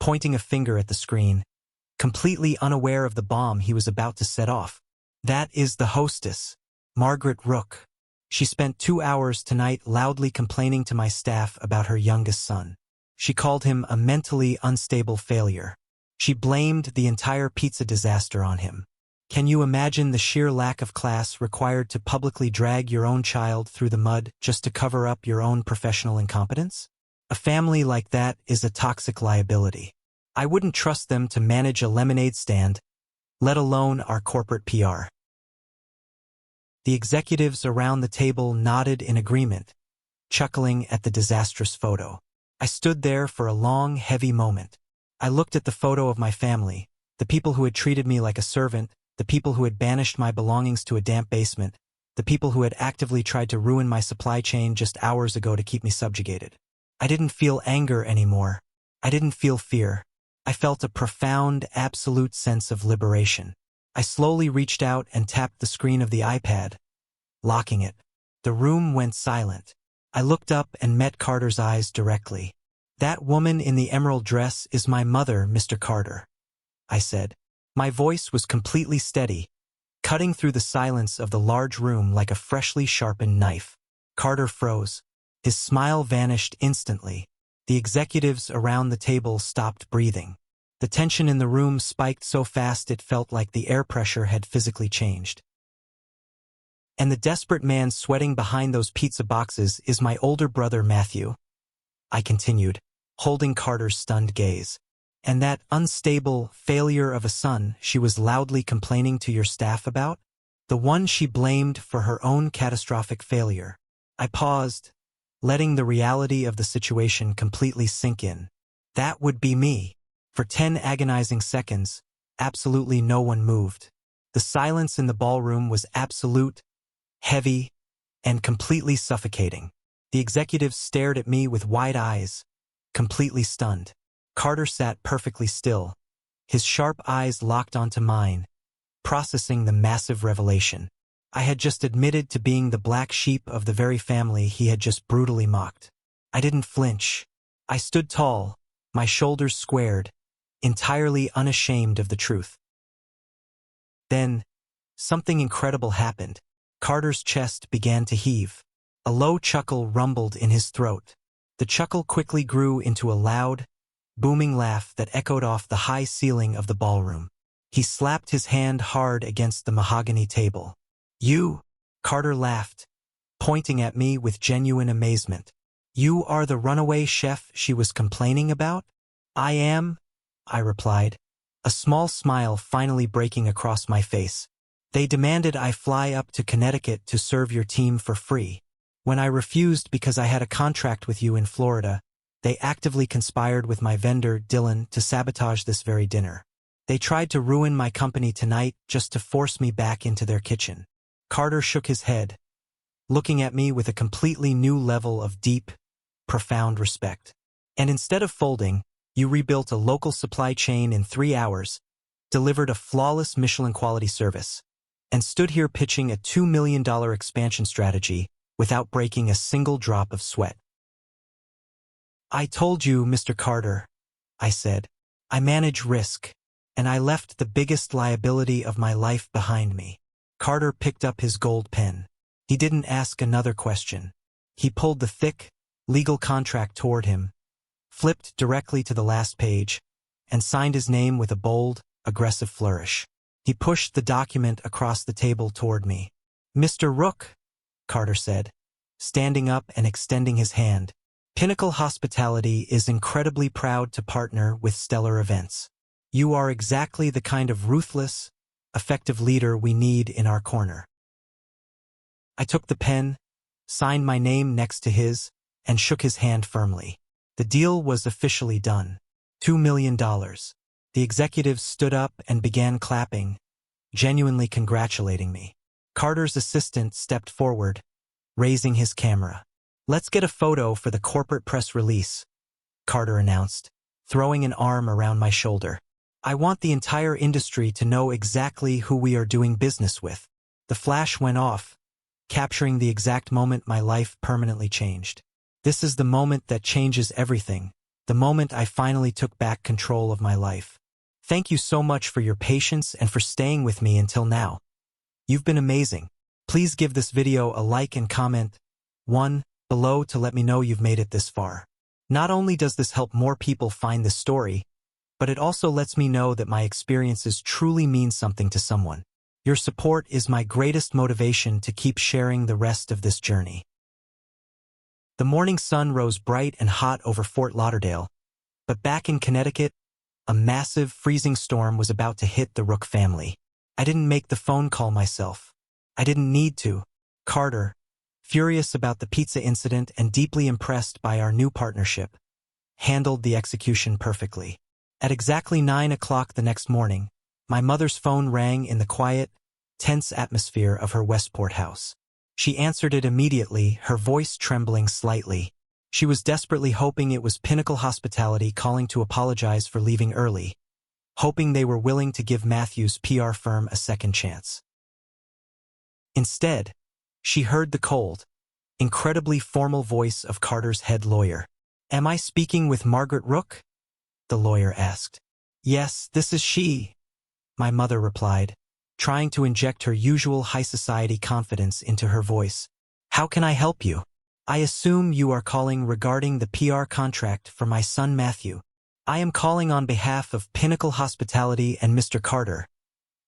pointing a finger at the screen, completely unaware of the bomb he was about to set off. "That is the hostess, Margaret Rook. She spent 2 hours tonight loudly complaining to my staff about her youngest son. She called him a mentally unstable failure. She blamed the entire pizza disaster on him. Can you imagine the sheer lack of class required to publicly drag your own child through the mud just to cover up your own professional incompetence? A family like that is a toxic liability. I wouldn't trust them to manage a lemonade stand, let alone our corporate PR." The executives around the table nodded in agreement, chuckling at the disastrous photo. I stood there for a long, heavy moment. I looked at the photo of my family, the people who had treated me like a servant, the people who had banished my belongings to a damp basement, the people who had actively tried to ruin my supply chain just hours ago to keep me subjugated. I didn't feel anger anymore. I didn't feel fear. I felt a profound, absolute sense of liberation. I slowly reached out and tapped the screen of the iPad, locking it. The room went silent. I looked up and met Carter's eyes directly. "That woman in the emerald dress is my mother, Mr. Carter," I said. My voice was completely steady, cutting through the silence of the large room like a freshly sharpened knife. Carter froze. His smile vanished instantly. The executives around the table stopped breathing. The tension in the room spiked so fast it felt like the air pressure had physically changed. "And the desperate man sweating behind those pizza boxes is my older brother Matthew," I continued, holding Carter's stunned gaze. And that unstable failure of a son she was loudly complaining to your staff about? The one she blamed for her own catastrophic failure. I paused, letting the reality of the situation completely sink in. That would be me. For 10 agonizing seconds, absolutely no one moved. The silence in the ballroom was absolute, heavy, and completely suffocating. The executives stared at me with wide eyes, completely stunned. Carter sat perfectly still, his sharp eyes locked onto mine, processing the massive revelation. I had just admitted to being the black sheep of the very family he had just brutally mocked. I didn't flinch. I stood tall, my shoulders squared, entirely unashamed of the truth. Then, something incredible happened. Carter's chest began to heave. A low chuckle rumbled in his throat. The chuckle quickly grew into a loud, booming laugh that echoed off the high ceiling of the ballroom. He slapped his hand hard against the mahogany table. "You," Carter laughed, pointing at me with genuine amazement. "You are the runaway chef she was complaining about?" "I am," I replied, a small smile finally breaking across my face. "They demanded I fly up to Connecticut to serve your team for free. When I refused because I had a contract with you in Florida, they actively conspired with my vendor, Dylan, to sabotage this very dinner. They tried to ruin my company tonight just to force me back into their kitchen." Carter shook his head, looking at me with a completely new level of deep, profound respect. "And instead of folding, you rebuilt a local supply chain in 3 hours, delivered a flawless Michelin quality service, and stood here pitching a $2 million expansion strategy without breaking a single drop of sweat." "I told you, Mr. Carter," I said. "I manage risk, and I left the biggest liability of my life behind me." Carter picked up his gold pen. He didn't ask another question. He pulled the thick, legal contract toward him, flipped directly to the last page, and signed his name with a bold, aggressive flourish. He pushed the document across the table toward me. "Mr. Rook," Carter said, standing up and extending his hand, "Pinnacle Hospitality is incredibly proud to partner with Stellar Events. You are exactly the kind of ruthless, effective leader we need in our corner." I took the pen, signed my name next to his, and shook his hand firmly. The deal was officially done. $2 million. The executives stood up and began clapping, genuinely congratulating me. Carter's assistant stepped forward, raising his camera. "Let's get a photo for the corporate press release," Carter announced, throwing an arm around my shoulder. "I want the entire industry to know exactly who we are doing business with." The flash went off, capturing the exact moment my life permanently changed. This is the moment that changes everything, the moment I finally took back control of my life. Thank you so much for your patience and for staying with me until now. You've been amazing. Please give this video a like and comment one below to let me know you've made it this far. Not only does this help more people find this story, but it also lets me know that my experiences truly mean something to someone. Your support is my greatest motivation to keep sharing the rest of this journey. The morning sun rose bright and hot over Fort Lauderdale, but back in Connecticut, a massive, freezing storm was about to hit the Rook family. I didn't make the phone call myself. I didn't need to. Carter, furious about the pizza incident and deeply impressed by our new partnership, handled the execution perfectly. At exactly 9 o'clock the next morning, my mother's phone rang in the quiet, tense atmosphere of her Westport house. She answered it immediately, her voice trembling slightly. She was desperately hoping it was Pinnacle Hospitality calling to apologize for leaving early, hoping they were willing to give Matthew's PR firm a second chance. Instead, she heard the cold, incredibly formal voice of Carter's head lawyer. "Am I speaking with Margaret Rook?" the lawyer asked. "Yes, this is she," my mother replied, trying to inject her usual high society confidence into her voice. "How can I help you? I assume you are calling regarding the PR contract for my son Matthew." "I am calling on behalf of Pinnacle Hospitality and Mr. Carter,"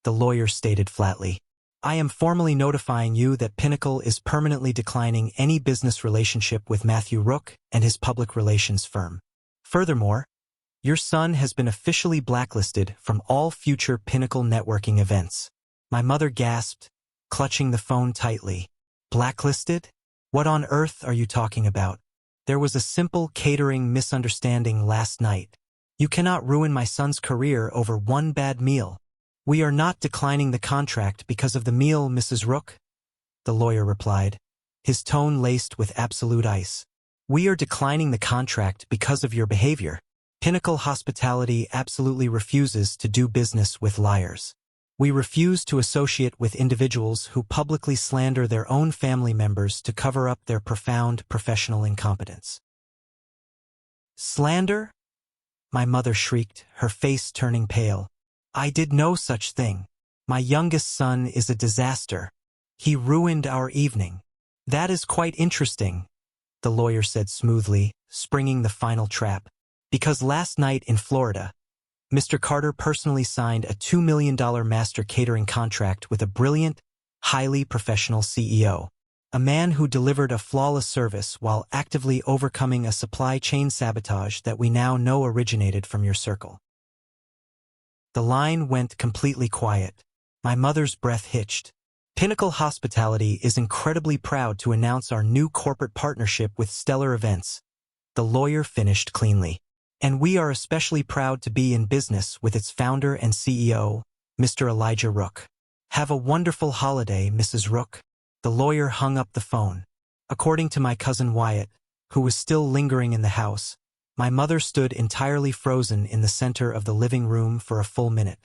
the lawyer stated flatly. "I am formally notifying you that Pinnacle is permanently declining any business relationship with Matthew Rook and his public relations firm. Furthermore, Your son has been officially blacklisted from all future Pinnacle networking events. My mother gasped, clutching the phone tightly. Blacklisted? What on earth are you talking about? There was a simple catering misunderstanding last night. You cannot ruin my son's career over one bad meal. We are not declining the contract because of the meal, Mrs. Rook, the lawyer replied, his tone laced with absolute ice. We are declining the contract because of your behavior. Pinnacle Hospitality absolutely refuses to do business with liars. We refuse to associate with individuals who publicly slander their own family members to cover up their profound professional incompetence. Slander? My mother shrieked, her face turning pale. I did no such thing. My youngest son is a disaster. He ruined our evening. That is quite interesting, the lawyer said smoothly, springing the final trap. Because last night in Florida, Mr. Carter personally signed a $2 million master catering contract with a brilliant, highly professional CEO. A man who delivered a flawless service while actively overcoming a supply chain sabotage that we now know originated from your circle. The line went completely quiet. My mother's breath hitched. Pinnacle Hospitality is incredibly proud to announce our new corporate partnership with Stellar Events. The lawyer finished cleanly. And we are especially proud to be in business with its founder and CEO, Mr. Elijah Rook. Have a wonderful holiday, Mrs. Rook. The lawyer hung up the phone. According to my cousin Wyatt, who was still lingering in the house, my mother stood entirely frozen in the center of the living room for a full minute.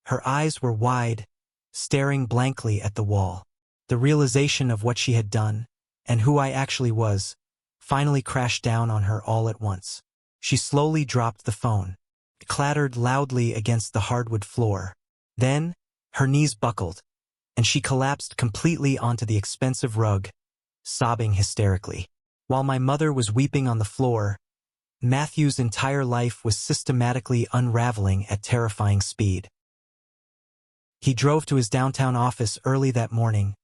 Her eyes were wide, staring blankly at the wall. The realization of what she had done, and who I actually was, finally crashed down on her all at once. She slowly dropped the phone. It clattered loudly against the hardwood floor. Then, her knees buckled, and she collapsed completely onto the expensive rug, sobbing hysterically. While my mother was weeping on the floor, Matthew's entire life was systematically unraveling at terrifying speed. He drove to his downtown office early that morning,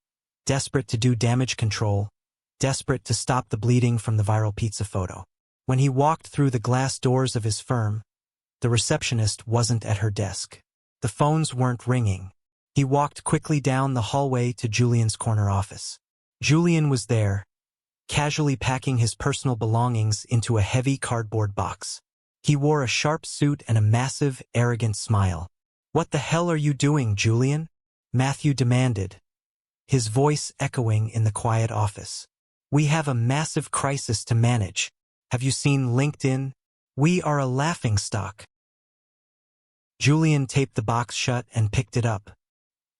desperate to do damage control, desperate to stop the bleeding from the viral pizza photo. When he walked through the glass doors of his firm, the receptionist wasn't at her desk. The phones weren't ringing. He walked quickly down the hallway to Julian's corner office. Julian was there, casually packing his personal belongings into a heavy cardboard box. He wore a sharp suit and a massive, arrogant smile. "What the hell are you doing, Julian?" Matthew demanded, his voice echoing in the quiet office. "We have a massive crisis to manage. Have you seen LinkedIn? We are a laughingstock." Julian taped the box shut and picked it up.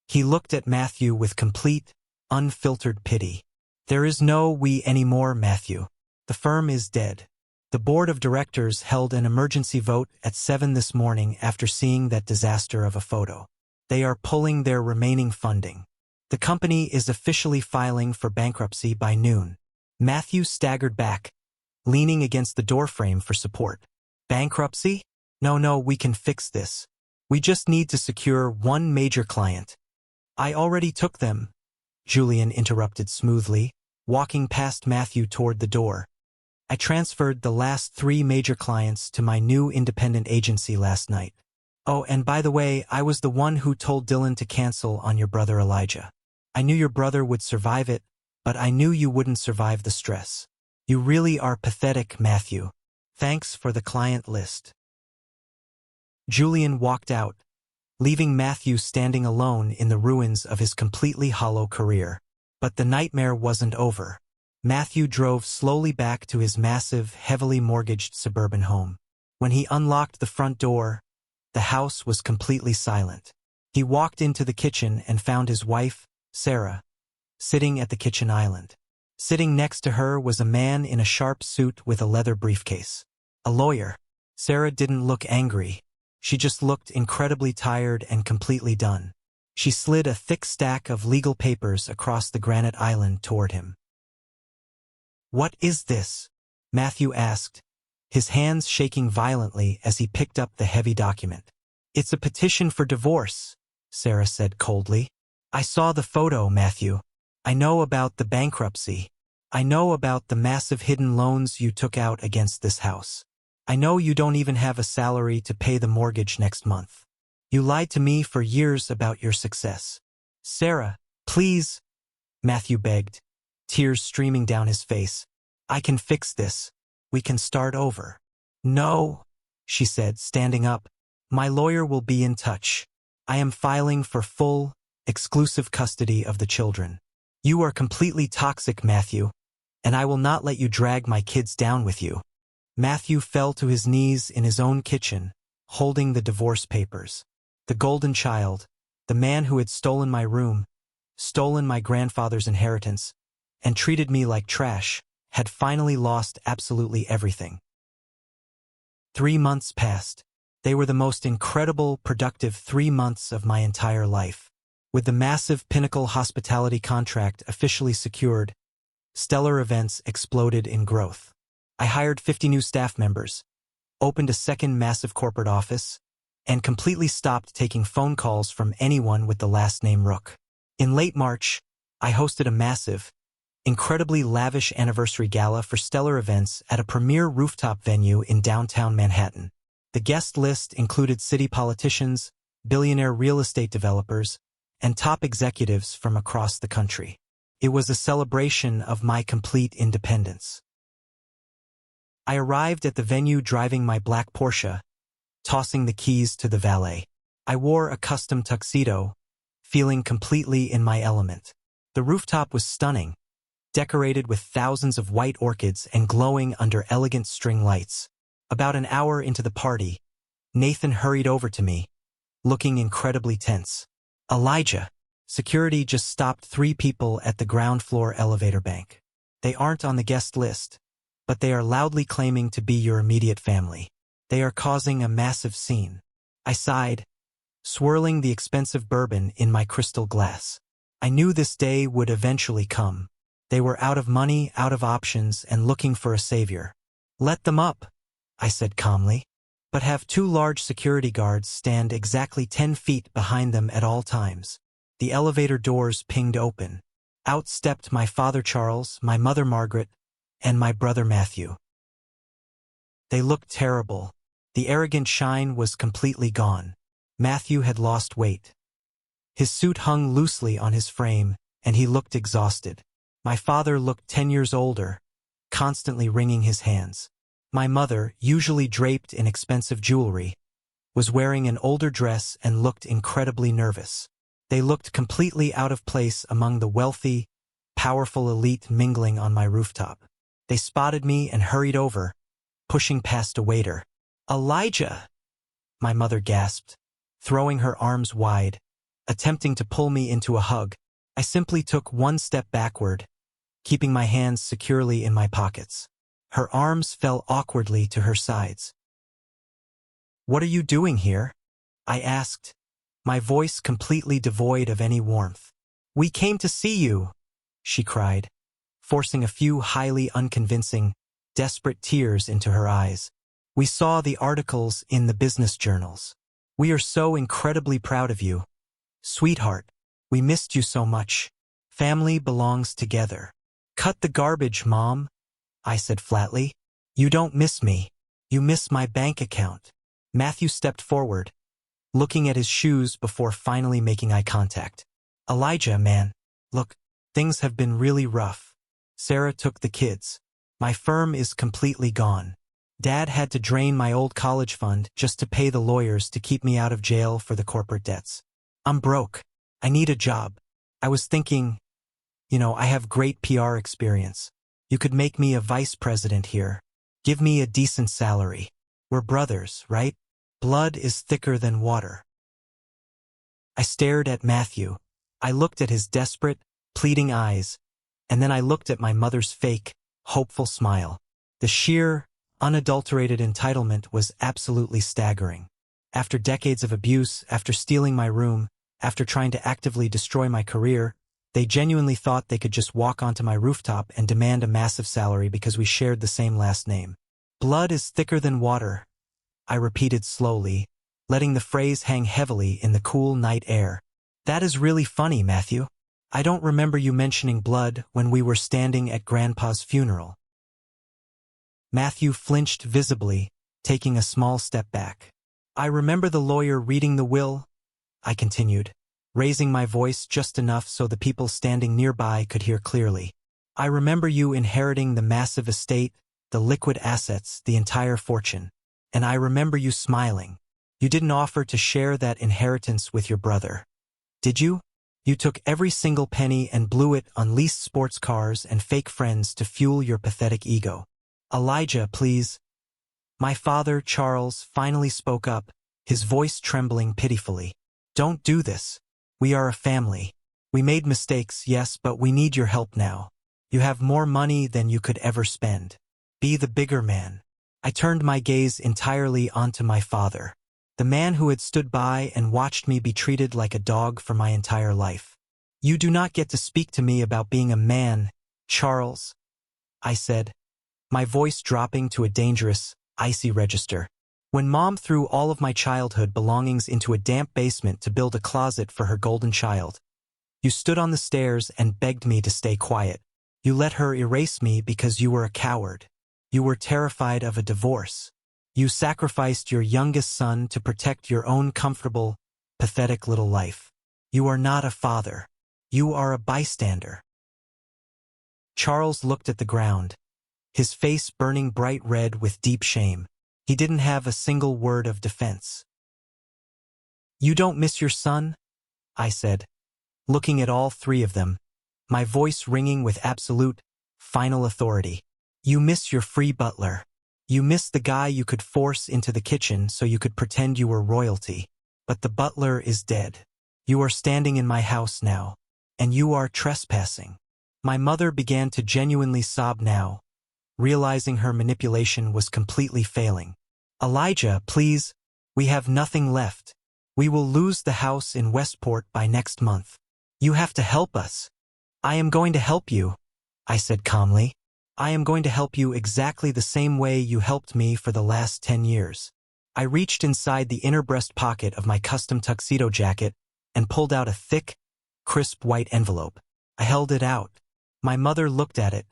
He looked at Matthew with complete, unfiltered pity. "There is no we anymore, Matthew. The firm is dead. The board of directors held an emergency vote at 7 this morning after seeing that disaster of a photo. They are pulling their remaining funding. The company is officially filing for bankruptcy by noon." Matthew staggered back, leaning against the doorframe for support. "Bankruptcy? No, we can fix this. We just need to secure one major client." "I already took them," Julian interrupted smoothly, walking past Matthew toward the door. "I transferred the last 3 major clients to my new independent agency last night. Oh, and by the way, I was the one who told Dylan to cancel on your brother Elijah. I knew your brother would survive it, but I knew you wouldn't survive the stress. You really are pathetic, Matthew. Thanks for the client list." Julian walked out, leaving Matthew standing alone in the ruins of his completely hollow career. But the nightmare wasn't over. Matthew drove slowly back to his massive, heavily mortgaged suburban home. When he unlocked the front door, the house was completely silent. He walked into the kitchen and found his wife, Sarah, sitting at the kitchen island. Sitting next to her was a man in a sharp suit with a leather briefcase. A lawyer. Sarah didn't look angry. She just looked incredibly tired and completely done. She slid a thick stack of legal papers across the granite island toward him. "What is this?" Matthew asked, his hands shaking violently as he picked up the heavy document. "It's a petition for divorce," Sarah said coldly. "I saw the photo, Matthew. I know about the bankruptcy. I know about the massive hidden loans you took out against this house. I know you don't even have a salary to pay the mortgage next month. You lied to me for years about your success. Sarah, please, Matthew begged, tears streaming down his face. I can fix this. We can start over. No, she said, standing up. My lawyer will be in touch. I am filing for full, exclusive custody of the children. You are completely toxic, Matthew, and I will not let you drag my kids down with you. Matthew fell to his knees in his own kitchen, holding the divorce papers. The golden child, the man who had stolen my room, stolen my grandfather's inheritance, and treated me like trash, had finally lost absolutely everything. 3 months passed. They were the most incredible, productive 3 months of my entire life. With the massive Pinnacle hospitality contract officially secured, Stellar Events exploded in growth. I hired 50 new staff members, opened a second massive corporate office, and completely stopped taking phone calls from anyone with the last name Rook. In late March, I hosted a massive, incredibly lavish anniversary gala for Stellar Events at a premier rooftop venue in downtown Manhattan. The guest list included city politicians, billionaire real estate developers, and top executives from across the country. It was a celebration of my complete independence. I arrived at the venue driving my black Porsche, tossing the keys to the valet. I wore a custom tuxedo, feeling completely in my element. The rooftop was stunning, decorated with thousands of white orchids and glowing under elegant string lights. About an hour into the party, Nathan hurried over to me, looking incredibly tense. Elijah, security just stopped 3 people at the ground floor elevator bank. They aren't on the guest list, but they are loudly claiming to be your immediate family. They are causing a massive scene. I sighed, swirling the expensive bourbon in my crystal glass. I knew this day would eventually come. They were out of money, out of options, and looking for a savior. Let them up, I said calmly, but have 2 large security guards stand exactly 10 feet behind them at all times. The elevator doors pinged open. Out stepped my father Charles, my mother Margaret, and my brother Matthew. They looked terrible. The arrogant shine was completely gone. Matthew had lost weight. His suit hung loosely on his frame, and he looked exhausted. My father looked 10 years older, constantly wringing his hands. My mother, usually draped in expensive jewelry, was wearing an older dress and looked incredibly nervous. They looked completely out of place among the wealthy, powerful elite mingling on my rooftop. They spotted me and hurried over, pushing past a waiter. Elijah! My mother gasped, throwing her arms wide, attempting to pull me into a hug. I simply took 1 step backward, keeping my hands securely in my pockets. Her arms fell awkwardly to her sides. What are you doing here? I asked, my voice completely devoid of any warmth. We came to see you, she cried, forcing a few highly unconvincing, desperate tears into her eyes. We saw the articles in the business journals. We are so incredibly proud of you. Sweetheart, we missed you so much. Family belongs together. Cut the garbage, Mom, I said flatly. You don't miss me. You miss my bank account. Matthew stepped forward, looking at his shoes before finally making eye contact. Elijah, man, look, things have been really rough. Sarah took the kids. My firm is completely gone. Dad had to drain my old college fund just to pay the lawyers to keep me out of jail for the corporate debts. I'm broke. I need a job. I was thinking, I have great PR experience. You could make me a vice president here. Give me a decent salary. We're brothers, right? Blood is thicker than water. I stared at Matthew. I looked at his desperate, pleading eyes, and then I looked at my mother's fake, hopeful smile. The sheer, unadulterated entitlement was absolutely staggering. After decades of abuse, after stealing my room, after trying to actively destroy my career, they genuinely thought they could just walk onto my rooftop and demand a massive salary because we shared the same last name. Blood is thicker than water, I repeated slowly, letting the phrase hang heavily in the cool night air. That is really funny, Matthew. I don't remember you mentioning blood when we were standing at Grandpa's funeral. Matthew flinched visibly, taking a small step back. I remember the lawyer reading the will, I continued, raising my voice just enough so the people standing nearby could hear clearly. I remember you inheriting the massive estate, the liquid assets, the entire fortune. And I remember you smiling. You didn't offer to share that inheritance with your brother. Did you? You took every single penny and blew it on leased sports cars and fake friends to fuel your pathetic ego. Elijah, please. My father, Charles, finally spoke up, his voice trembling pitifully. Don't do this. We are a family. We made mistakes, yes, but we need your help now. You have more money than you could ever spend. Be the bigger man. I turned my gaze entirely onto my father, the man who had stood by and watched me be treated like a dog for my entire life. You do not get to speak to me about being a man, Charles, I said, my voice dropping to a dangerous, icy register. When Mom threw all of my childhood belongings into a damp basement to build a closet for her golden child, you stood on the stairs and begged me to stay quiet. You let her erase me because you were a coward. You were terrified of a divorce. You sacrificed your youngest son to protect your own comfortable, pathetic little life. You are not a father. You are a bystander. Charles looked at the ground, his face burning bright red with deep shame. He didn't have a single word of defense. You don't miss your son? I said, looking at all three of them, my voice ringing with absolute, final authority. You miss your free butler. You miss the guy you could force into the kitchen so you could pretend you were royalty. But the butler is dead. You are standing in my house now, and you are trespassing. My mother began to genuinely sob now, realizing her manipulation was completely failing. Elijah, please, we have nothing left. We will lose the house in Westport by next month. You have to help us. I am going to help you, I said calmly. I am going to help you exactly the same way you helped me for the last 10 years. I reached inside the inner breast pocket of my custom tuxedo jacket and pulled out a thick, crisp white envelope. I held it out. My mother looked at it,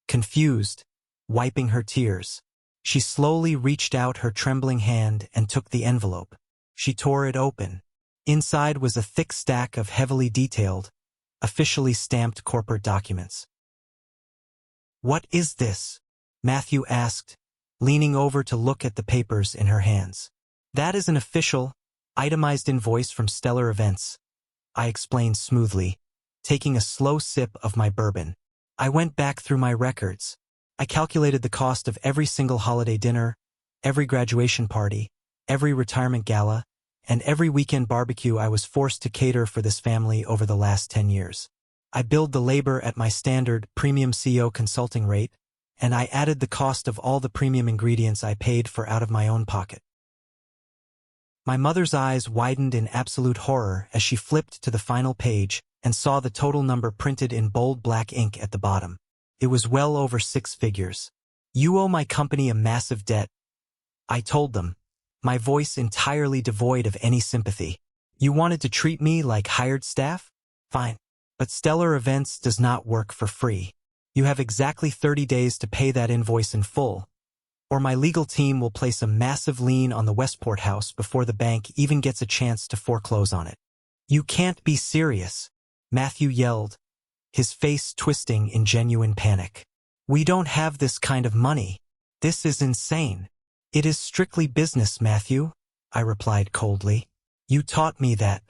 confused, wiping her tears. She slowly reached out her trembling hand and took the envelope. She tore it open. Inside was a thick stack of heavily detailed, officially stamped corporate documents. What is this? Matthew asked, leaning over to look at the papers in her hands. That is an official, itemized invoice from Stellar Events, I explained smoothly, taking a slow sip of my bourbon. I went back through my records. I calculated the cost of every single holiday dinner, every graduation party, every retirement gala, and every weekend barbecue I was forced to cater for this family over the last 10 years. I billed the labor at my standard premium CEO consulting rate, and I added the cost of all the premium ingredients I paid for out of my own pocket. My mother's eyes widened in absolute horror as she flipped to the final page and saw the total number printed in bold black ink at the bottom. It was well over 6 figures. You owe my company a massive debt, I told them, my voice entirely devoid of any sympathy. You wanted to treat me like hired staff? Fine. But Stellar Events does not work for free. You have exactly 30 days to pay that invoice in full, or my legal team will place a massive lien on the Westport house before the bank even gets a chance to foreclose on it. You can't be serious, Matthew yelled, his face twisting in genuine panic. We don't have this kind of money. This is insane. It is strictly business, Matthew, I replied coldly. You taught me that.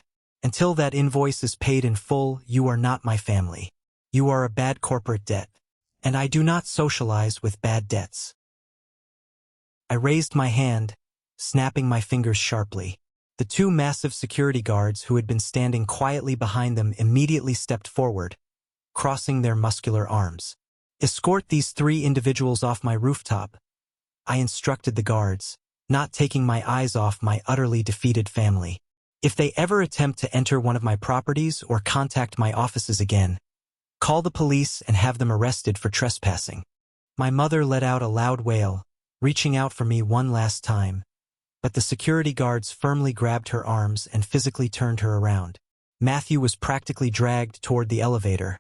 Until that invoice is paid in full, you are not my family. You are a bad corporate debt, and I do not socialize with bad debts. I raised my hand, snapping my fingers sharply. The 2 massive security guards who had been standing quietly behind them immediately stepped forward, crossing their muscular arms. Escort these 3 individuals off my rooftop, I instructed the guards, not taking my eyes off my utterly defeated family. If they ever attempt to enter one of my properties or contact my offices again, call the police and have them arrested for trespassing. My mother let out a loud wail, reaching out for me one last time, but the security guards firmly grabbed her arms and physically turned her around. Matthew was practically dragged toward the elevator,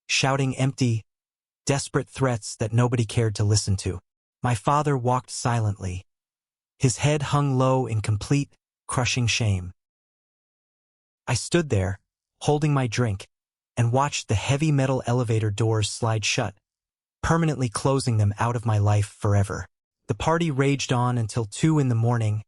shouting empty, desperate threats that nobody cared to listen to. My father walked silently, His head hung low in complete, crushing shame. I stood there, holding my drink, and watched the heavy metal elevator doors slide shut, permanently closing them out of my life forever. The party raged on until 2 in the morning,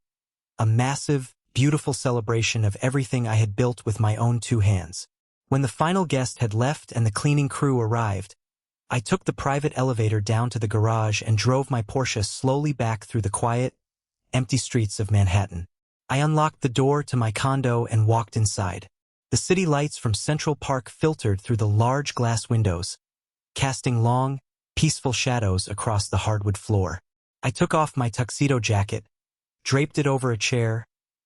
a massive, beautiful celebration of everything I had built with my own 2 hands. When the final guest had left and the cleaning crew arrived, I took the private elevator down to the garage and drove my Porsche slowly back through the quiet, empty streets of Manhattan. I unlocked the door to my condo and walked inside. The city lights from Central Park filtered through the large glass windows, casting long, peaceful shadows across the hardwood floor. I took off my tuxedo jacket, draped it over a chair,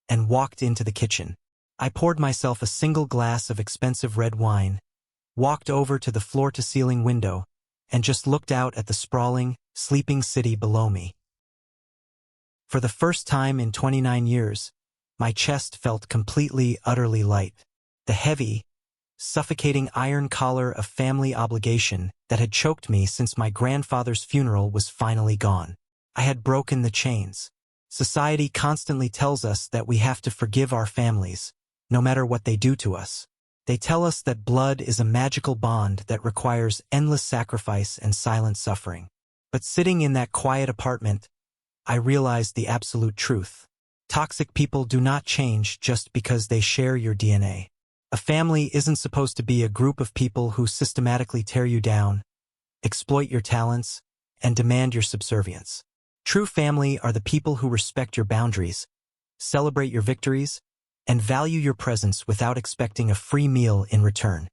and walked into the kitchen. I poured myself a single glass of expensive red wine, walked over to the floor-to-ceiling window, and just looked out at the sprawling, sleeping city below me. For the first time in 29 years, my chest felt completely, utterly light. The heavy, suffocating iron collar of family obligation that had choked me since my grandfather's funeral was finally gone. I had broken the chains. Society constantly tells us that we have to forgive our families, no matter what they do to us. They tell us that blood is a magical bond that requires endless sacrifice and silent suffering. But sitting in that quiet apartment, I realized the absolute truth. Toxic people do not change just because they share your DNA. A family isn't supposed to be a group of people who systematically tear you down, exploit your talents, and demand your subservience. True family are the people who respect your boundaries, celebrate your victories, and value your presence without expecting a free meal in return.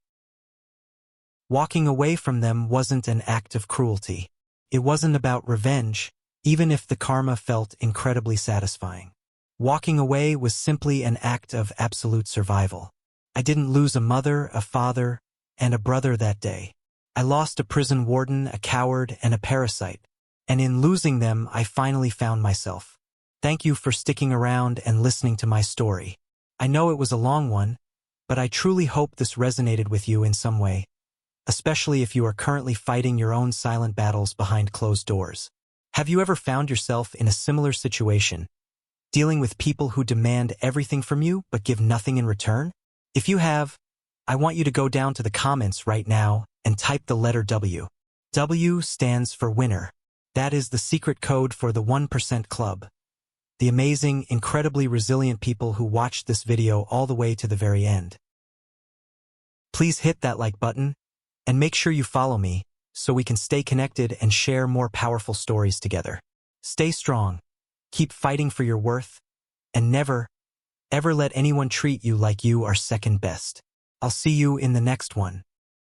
Walking away from them wasn't an act of cruelty. It wasn't about revenge, even if the karma felt incredibly satisfying. Walking away was simply an act of absolute survival. I didn't lose a mother, a father, and a brother that day. I lost a prison warden, a coward, and a parasite. And in losing them, I finally found myself. Thank you for sticking around and listening to my story. I know it was a long one, but I truly hope this resonated with you in some way, especially if you are currently fighting your own silent battles behind closed doors. Have you ever found yourself in a similar situation, dealing with people who demand everything from you but give nothing in return? If you have, I want you to go down to the comments right now and type the letter W. W stands for winner. That is the secret code for the 1% Club. The amazing, incredibly resilient people who watched this video all the way to the very end. Please hit that like button, and make sure you follow me so we can stay connected and share more powerful stories together. Stay strong, keep fighting for your worth, and never, ever let anyone treat you like you are second best. I'll see you in the next one.